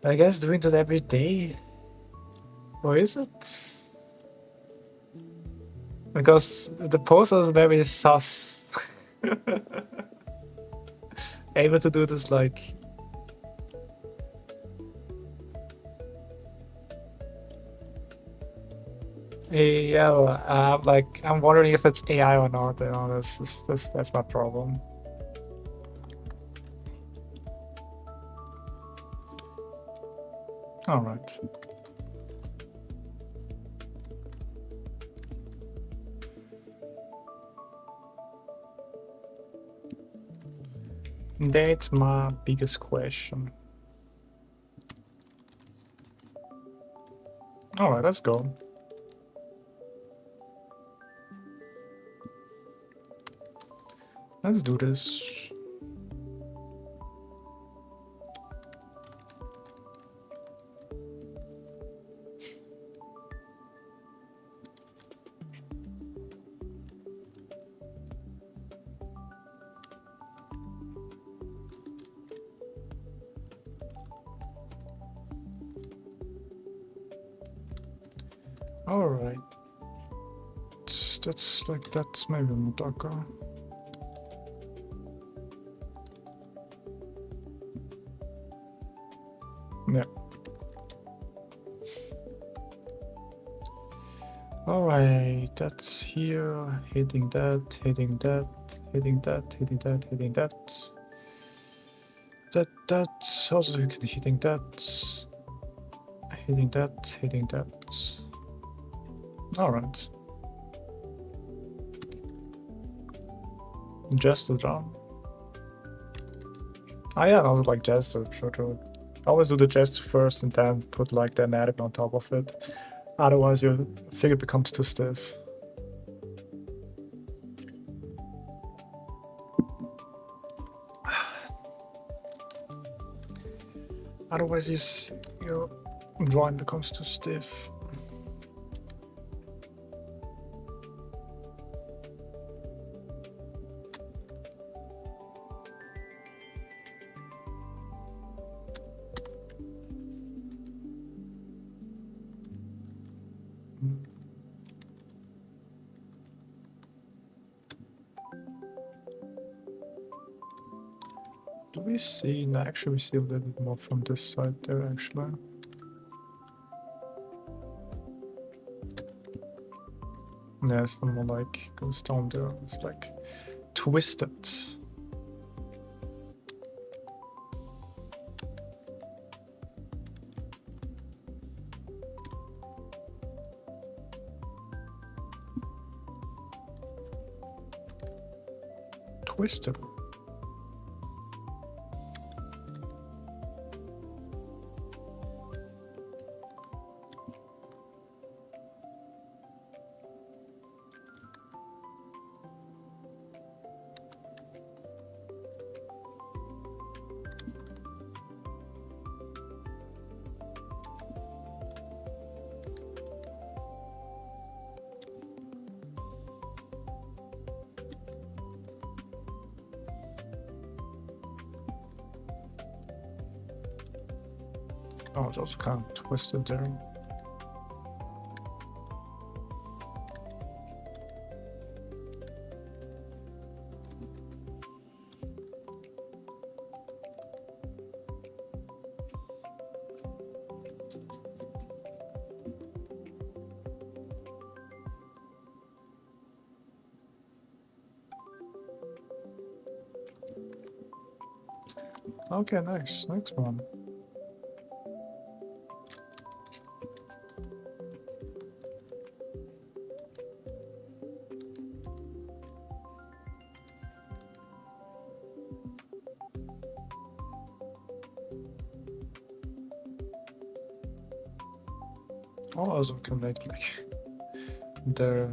I guess doing that every day. Or is it? Because the poster is very sus. Able to do this like... Yeah, like I'm wondering if it's AI or not. You know, that's my problem. All right. That's my biggest question. All right, let's go. Let's do this. All right. That's like, that's maybe Mutaka. Yeah. Alright, that's here, hitting that, hitting that, hitting that, hitting that, hitting that. That's also hitting that, hitting that, hitting that. Alright. Just the drum. Oh yeah, I was like gesture, sure. Always do the gesture first and then put like the anatomy on top of it. Otherwise your figure becomes too stiff. Otherwise your drawing becomes too stiff. Do we see? No, actually we see a little bit more from this side there actually. Yeah, it's more like goes down there. It's like twisted. Twisted. Oh, it's also kind of twisted there. Okay, nice. Next one. Also can make like There.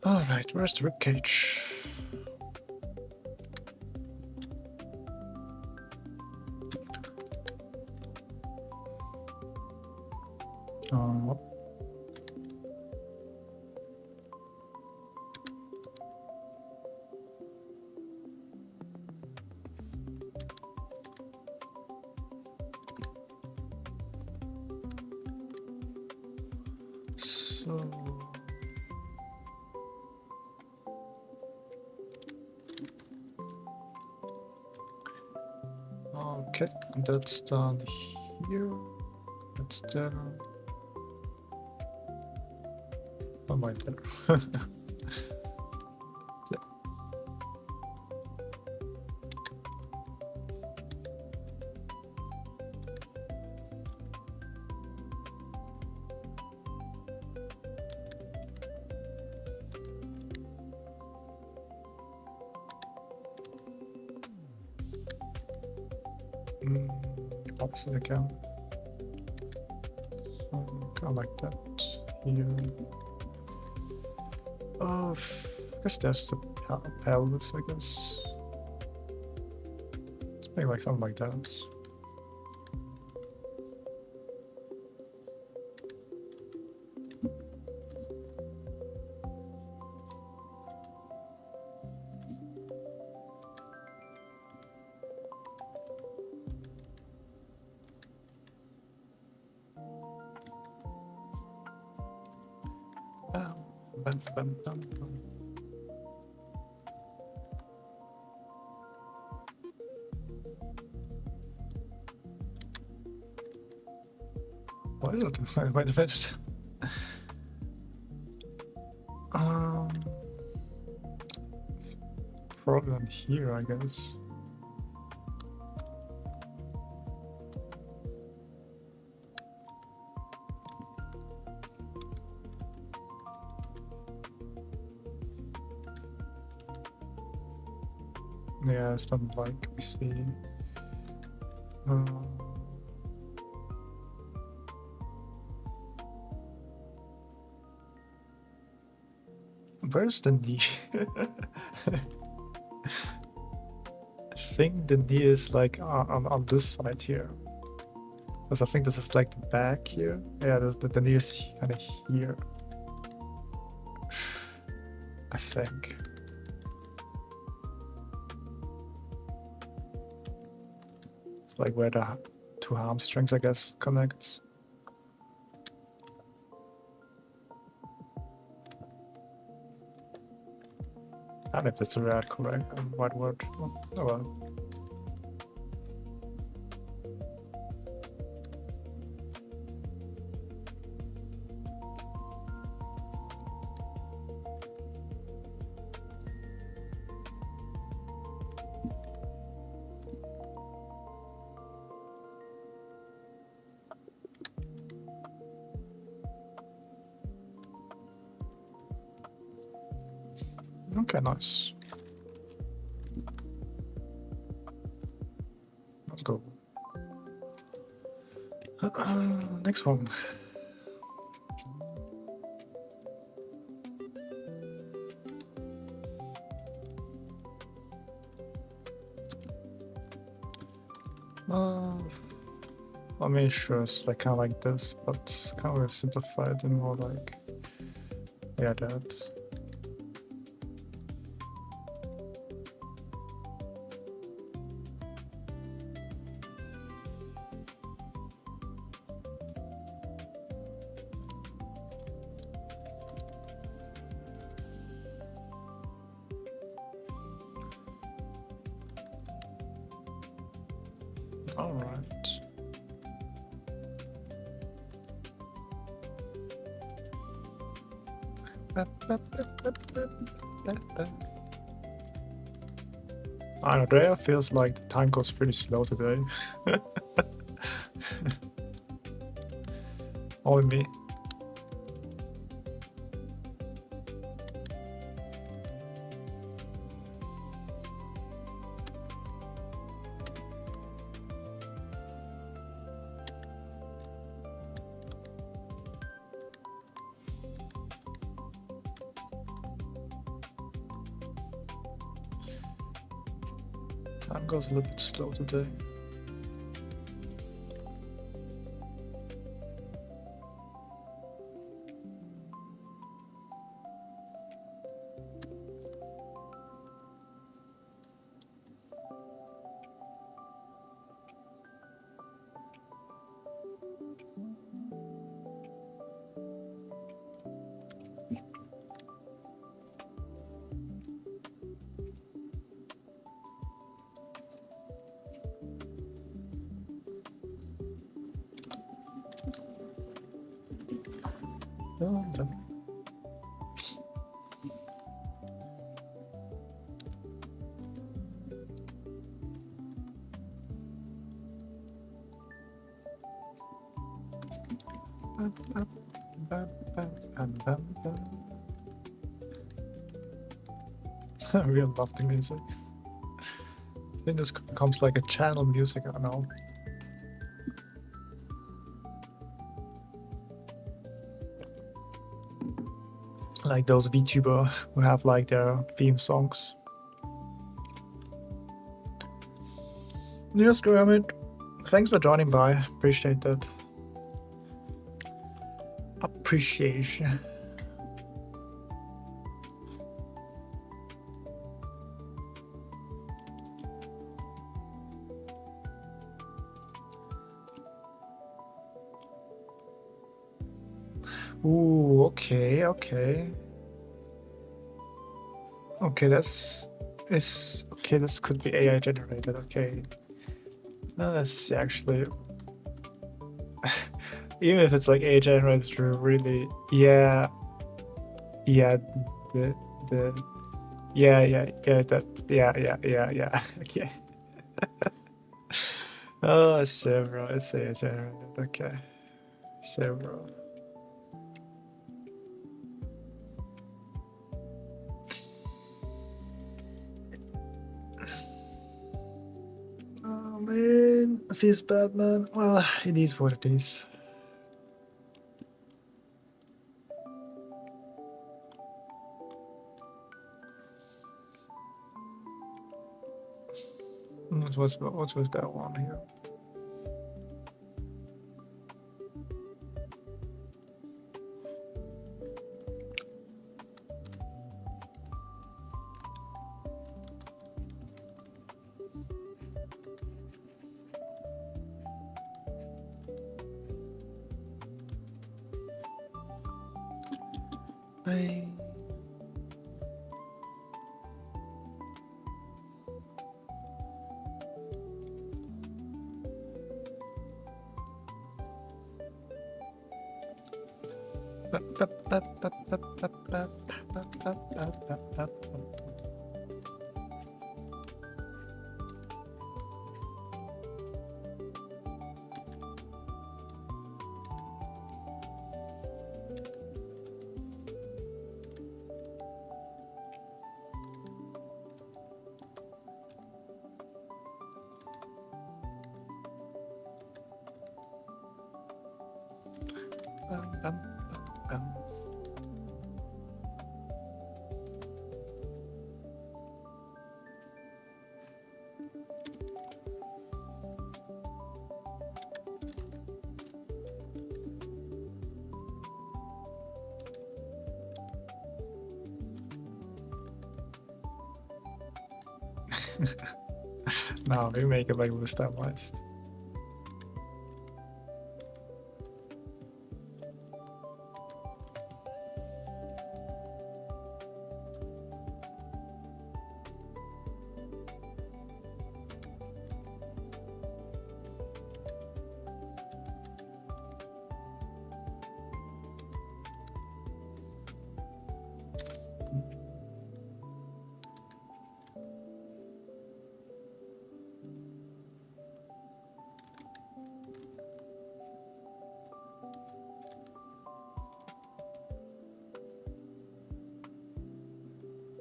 Alright, where's the ribcage? Oh. So... Okay, that's down here. That's there. Oh my there. Yeah. Opposite again. So go like that. Here. I guess there's the pelvis, I guess. Let's make like something like that. Bam, bam, bam, bam. What is it? Wait a minute. Probably on here, I guess. Yeah, it's not like we see. Where's the knee? I think the knee is like on this side here. Because I think this is like the back here. Yeah, the knee is kind of here. I think. It's like where the two hamstrings, I guess, connects. I don't know if that's the right word. Oh well. Okay, nice. Let's go. Next one. I mean, sure, it's like kind of like this, but kind of simplified and more like, yeah, that. All right. I don't know, today it feels like the time goes pretty slow today. Only me. Time goes a little bit slow today. I really love the music. I think this becomes like a channel music, I don't know. Like those VTuber who have like their theme songs. Yes, Gromit. Thanks for joining by. Appreciate that. Appreciation. Ooh, okay. Okay, this could be AI generated. Okay. No, that's actually even if it's like AI generated, really, yeah, the yeah. Okay. Oh, shit, bro. It's AI generated. Okay. Shit, bro. Oh man, it feels bad, man. Well, it is what it is. What's with that one here? Hey. No, we make it like list that list.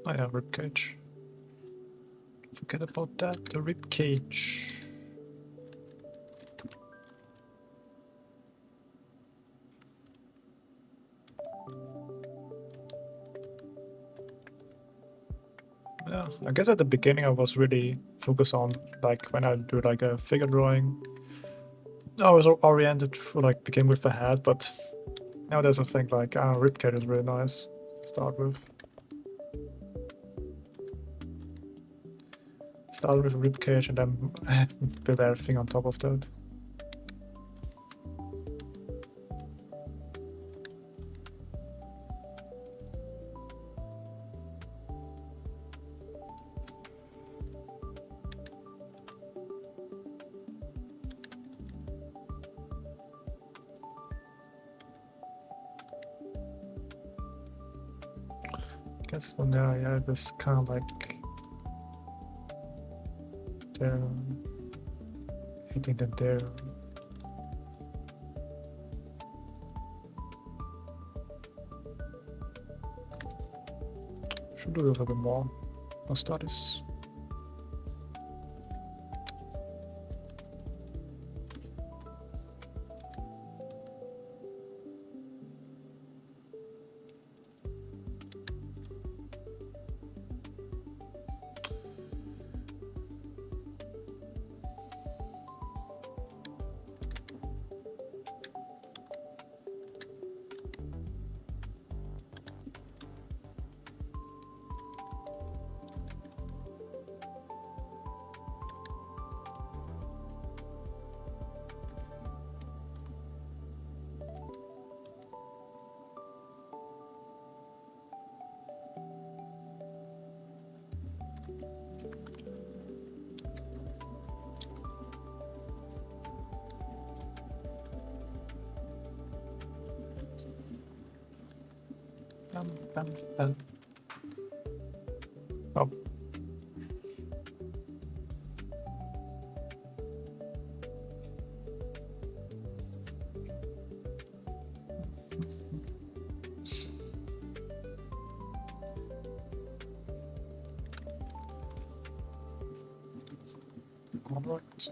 Oh yeah, ribcage. Forget about that, the ribcage. Yeah. I guess at the beginning I was really focused on, like, when I do like a figure drawing, I was oriented for like begin with the head, but nowadays I think like ribcage is really nice to start with. Start with ribcage and then build everything on top of that. Guess then yeah, this kind of like there, hitting them there. Should do a little bit more studies. Oh. All right.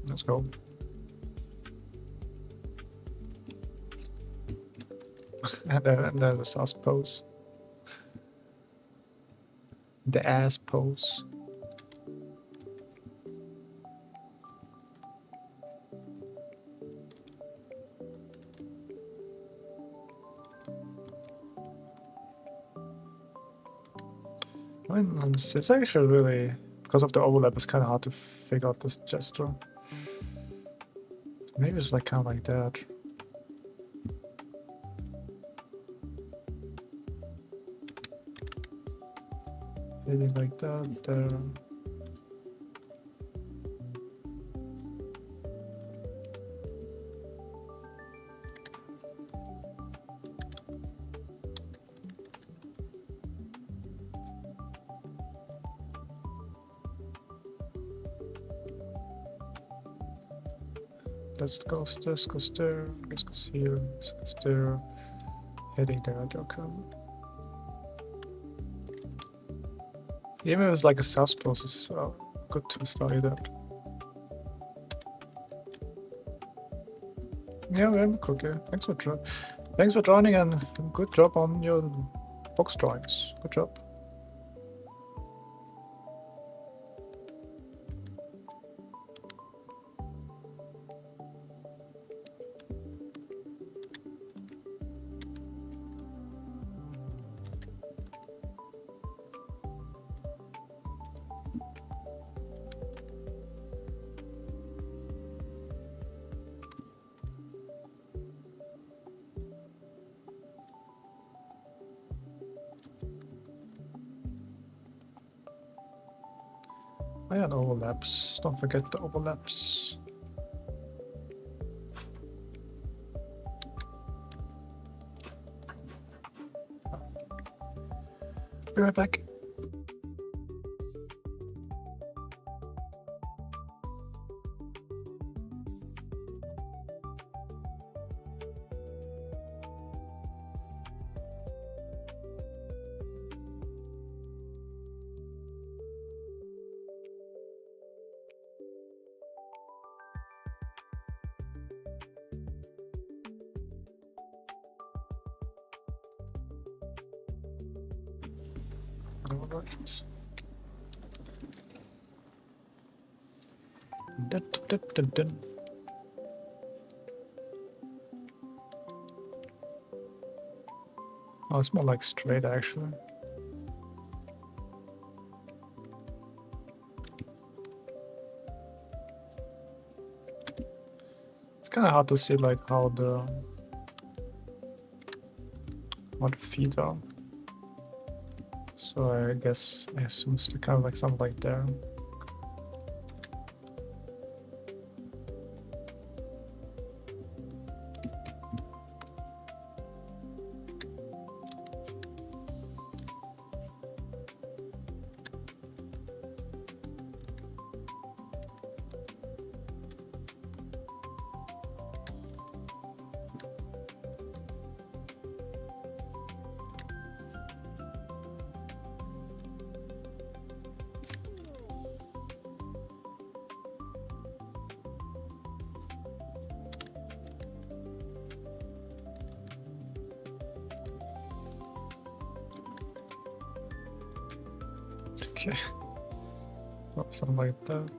Let's go. and then the ass pose. The ass pose. I mean, it's actually really, because of the overlap, it's kind of hard to figure out this gesture. Maybe it's like kind of like that. Maybe like that there. This goes there, this goes there, this goes here, this goes there, heading there, okay. Even if it's like a south pose, it's good to study that. Yeah, very okay. Thanks for joining and good job on your box drawings. Good job. Oh yeah, the overlaps. Don't forget the overlaps. Be right back. Alright. Dun, dun, dun, dun. Oh, it's more like straight actually. It's kind of hard to see like how the feet are. So I guess I assume it's kind of like something like there. Okay. Oh, something like that.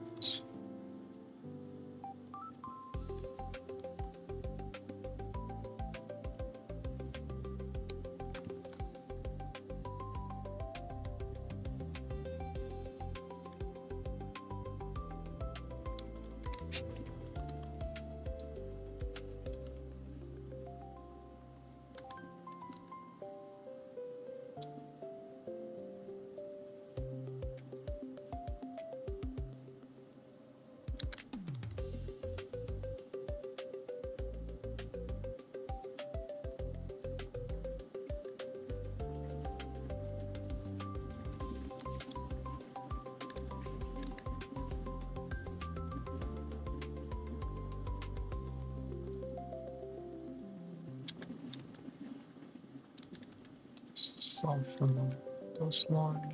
Something those lines.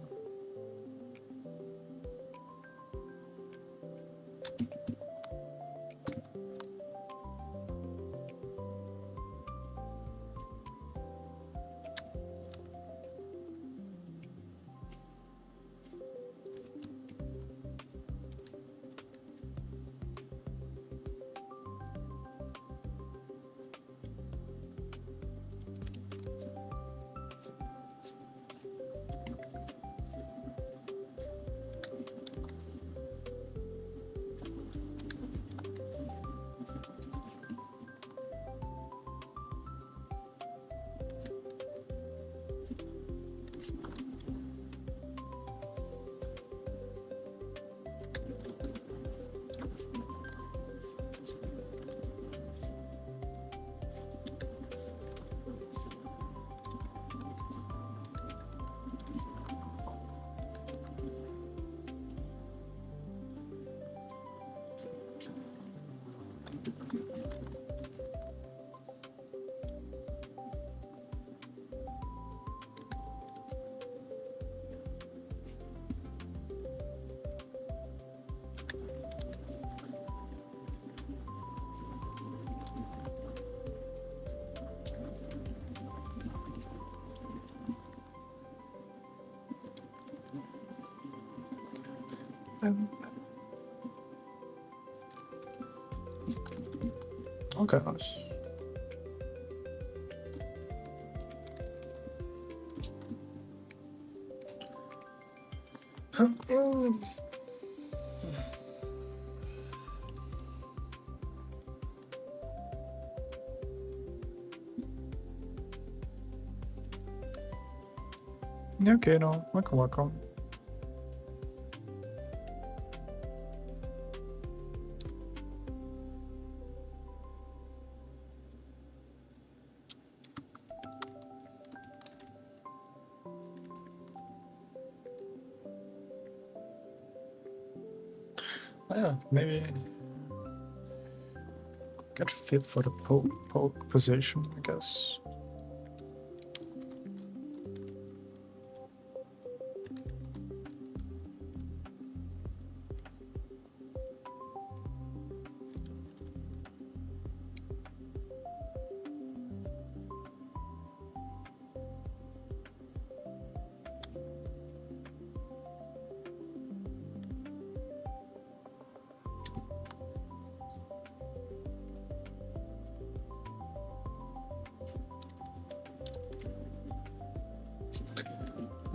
Okay, nice. Okay, no, welcome, welcome. Yeah, maybe get fit for the poke position, I guess.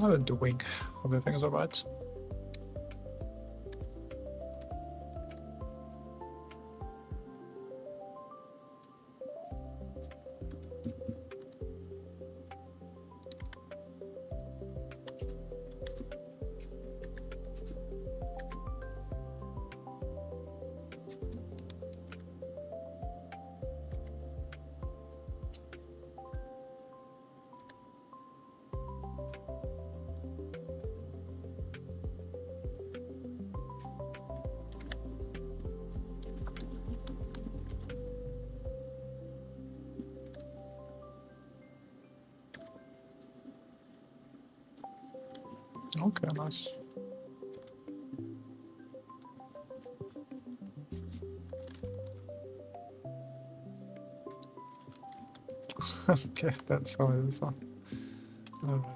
I'm doing. Everything's alright. Okay, nice. Okay, that's how it is. Alright.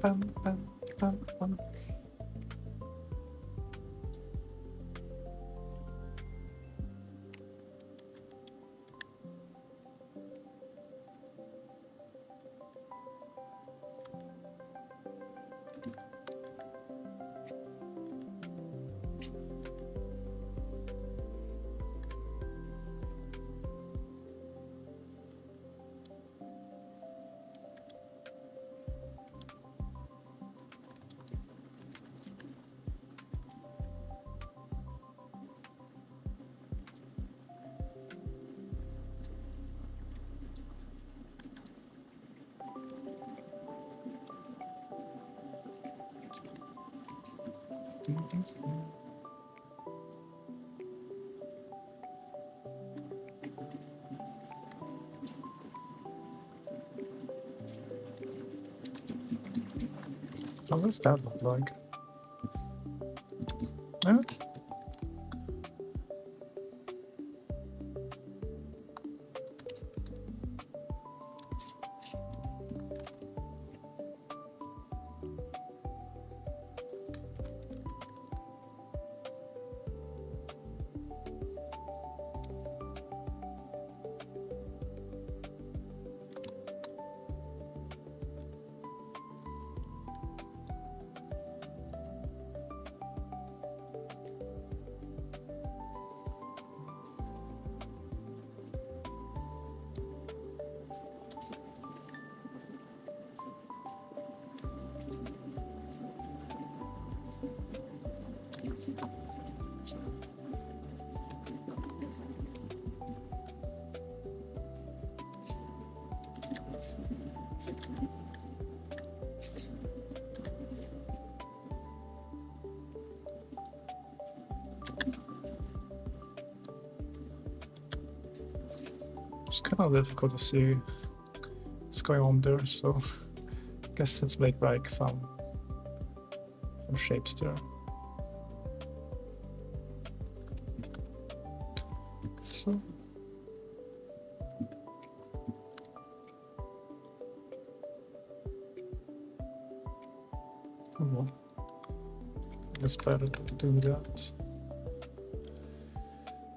Bum, bum, bum, bum. How does that look like? Yeah. It's kind of difficult to see what's going on there, so I guess let's make like some shapes there. So well, it's better to do that.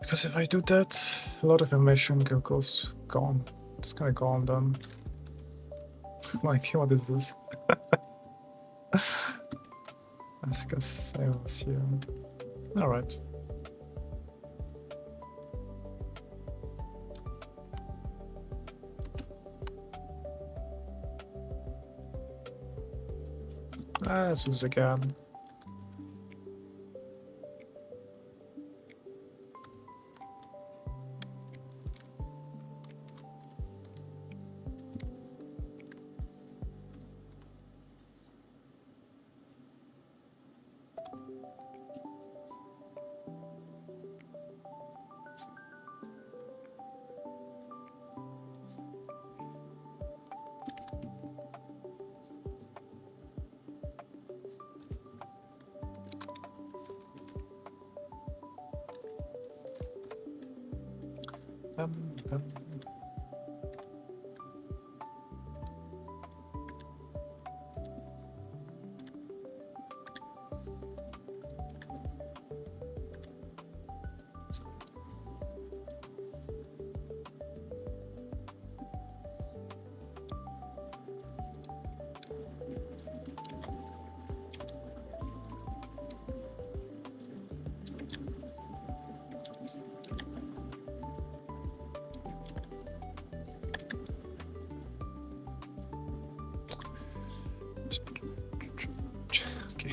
Because if I do that, a lot of information goes gone. It's gonna go on then. Like, what is this? Let's go sales here. Alright. Let's use again. Bum, bum. Okay.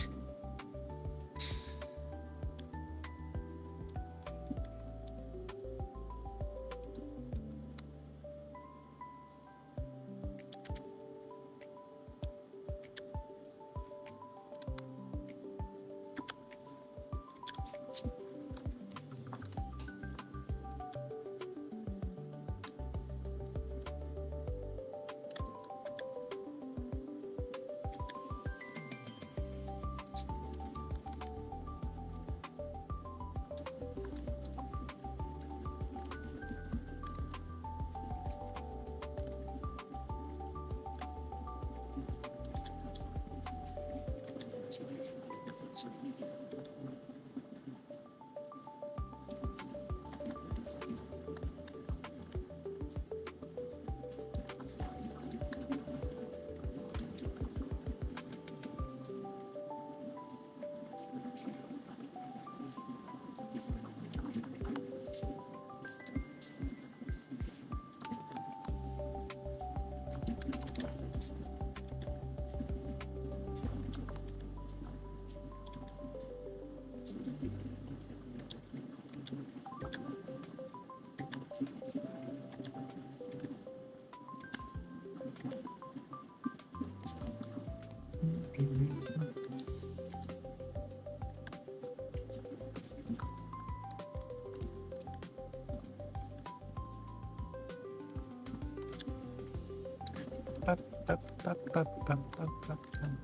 Bum, bum, bum, bum, bum, bum, bum, bum.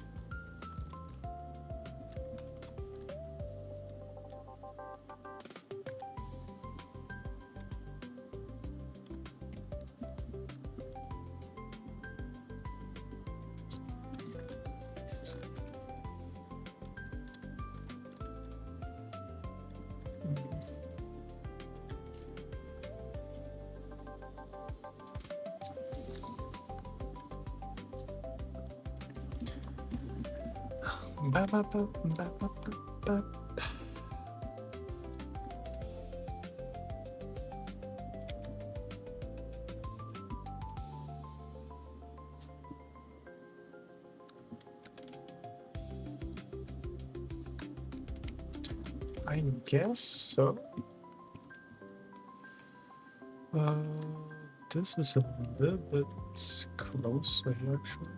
Ba, ba, ba, ba, ba, ba, ba. I guess so. This is a little bit closer here, actually.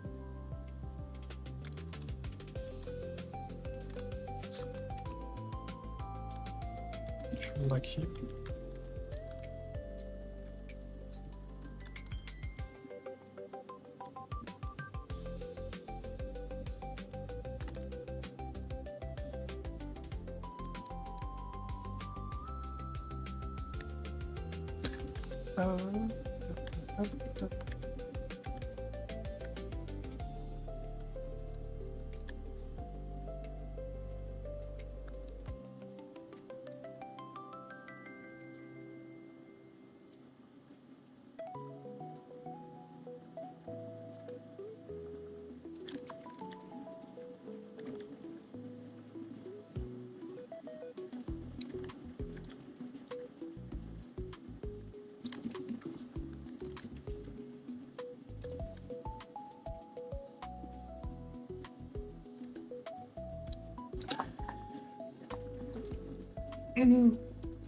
Like here.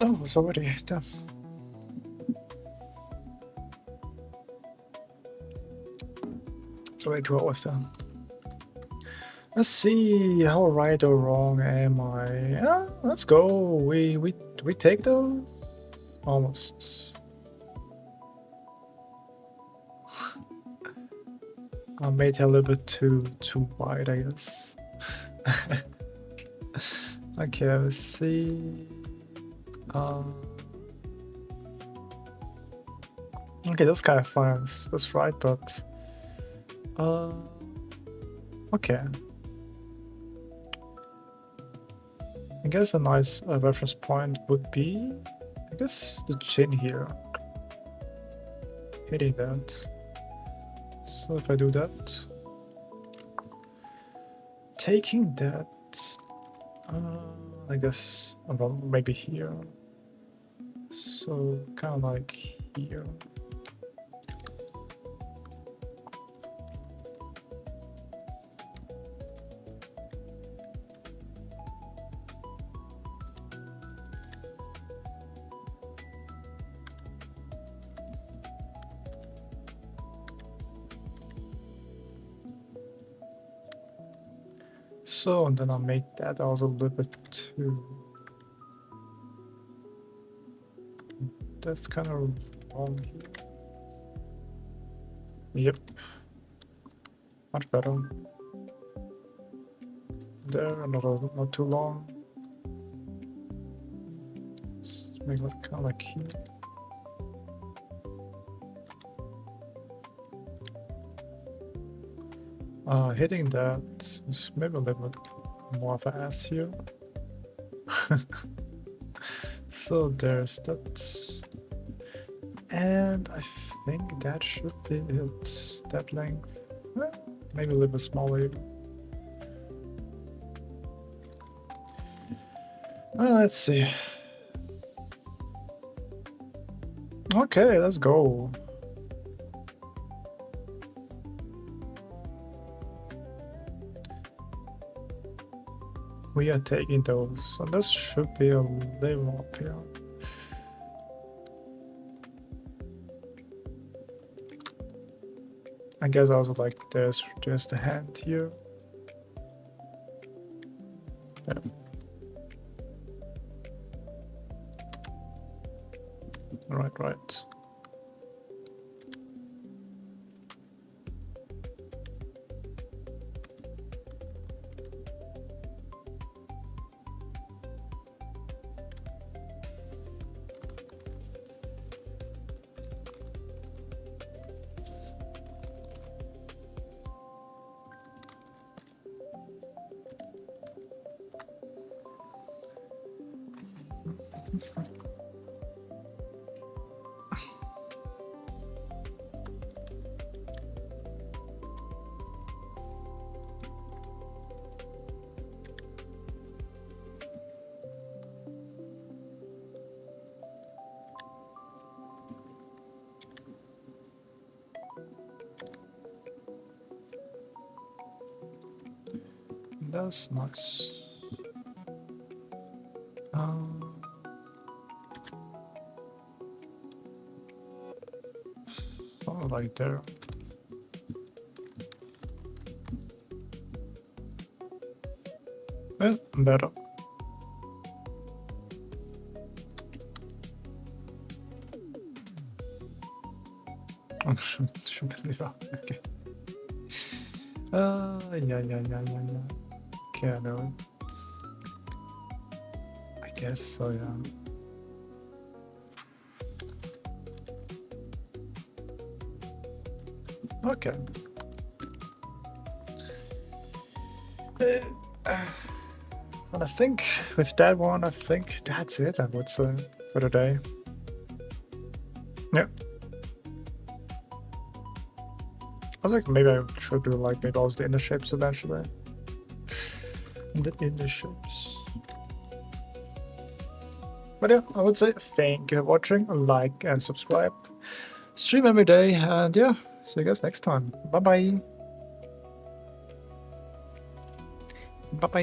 Oh, it's already done. It's already 2 hours done. Let's see how right or wrong am I. Let's go. We take those? Almost. I made it a little bit too wide, I guess. Okay, let's see. Okay, that's kind of fun. That's right, but okay. I guess a nice reference point would be, I guess, the chin here. Hitting that. So if I do that, taking that, I guess about maybe here. So kind of like here. So, and then I'll make that also a little bit too. That's kind of wrong here. Yep. Much better. There, another not too long. Let's make it kind of like here. Hitting that is maybe a little bit more of an ass here. So there's that. And I think that should be it. That length. Maybe a little bit smaller even. Let's see. Okay, let's go. We are taking those, so this should be a little up here. I guess also like there's just a hand here. Yeah. Right. That's nice. Oh, like there. Well, better. Oh, should leave out. Okay. Yeah. Okay, I know it. I guess so, yeah. Okay. And I think with that one, I think that's it, I would say, for today. Yeah. I was like, maybe I should do like maybe also the inner shapes eventually. The inner shapes. But yeah, I would say thank you for watching, like and subscribe. Stream every day, and yeah, see you guys next time. Bye bye.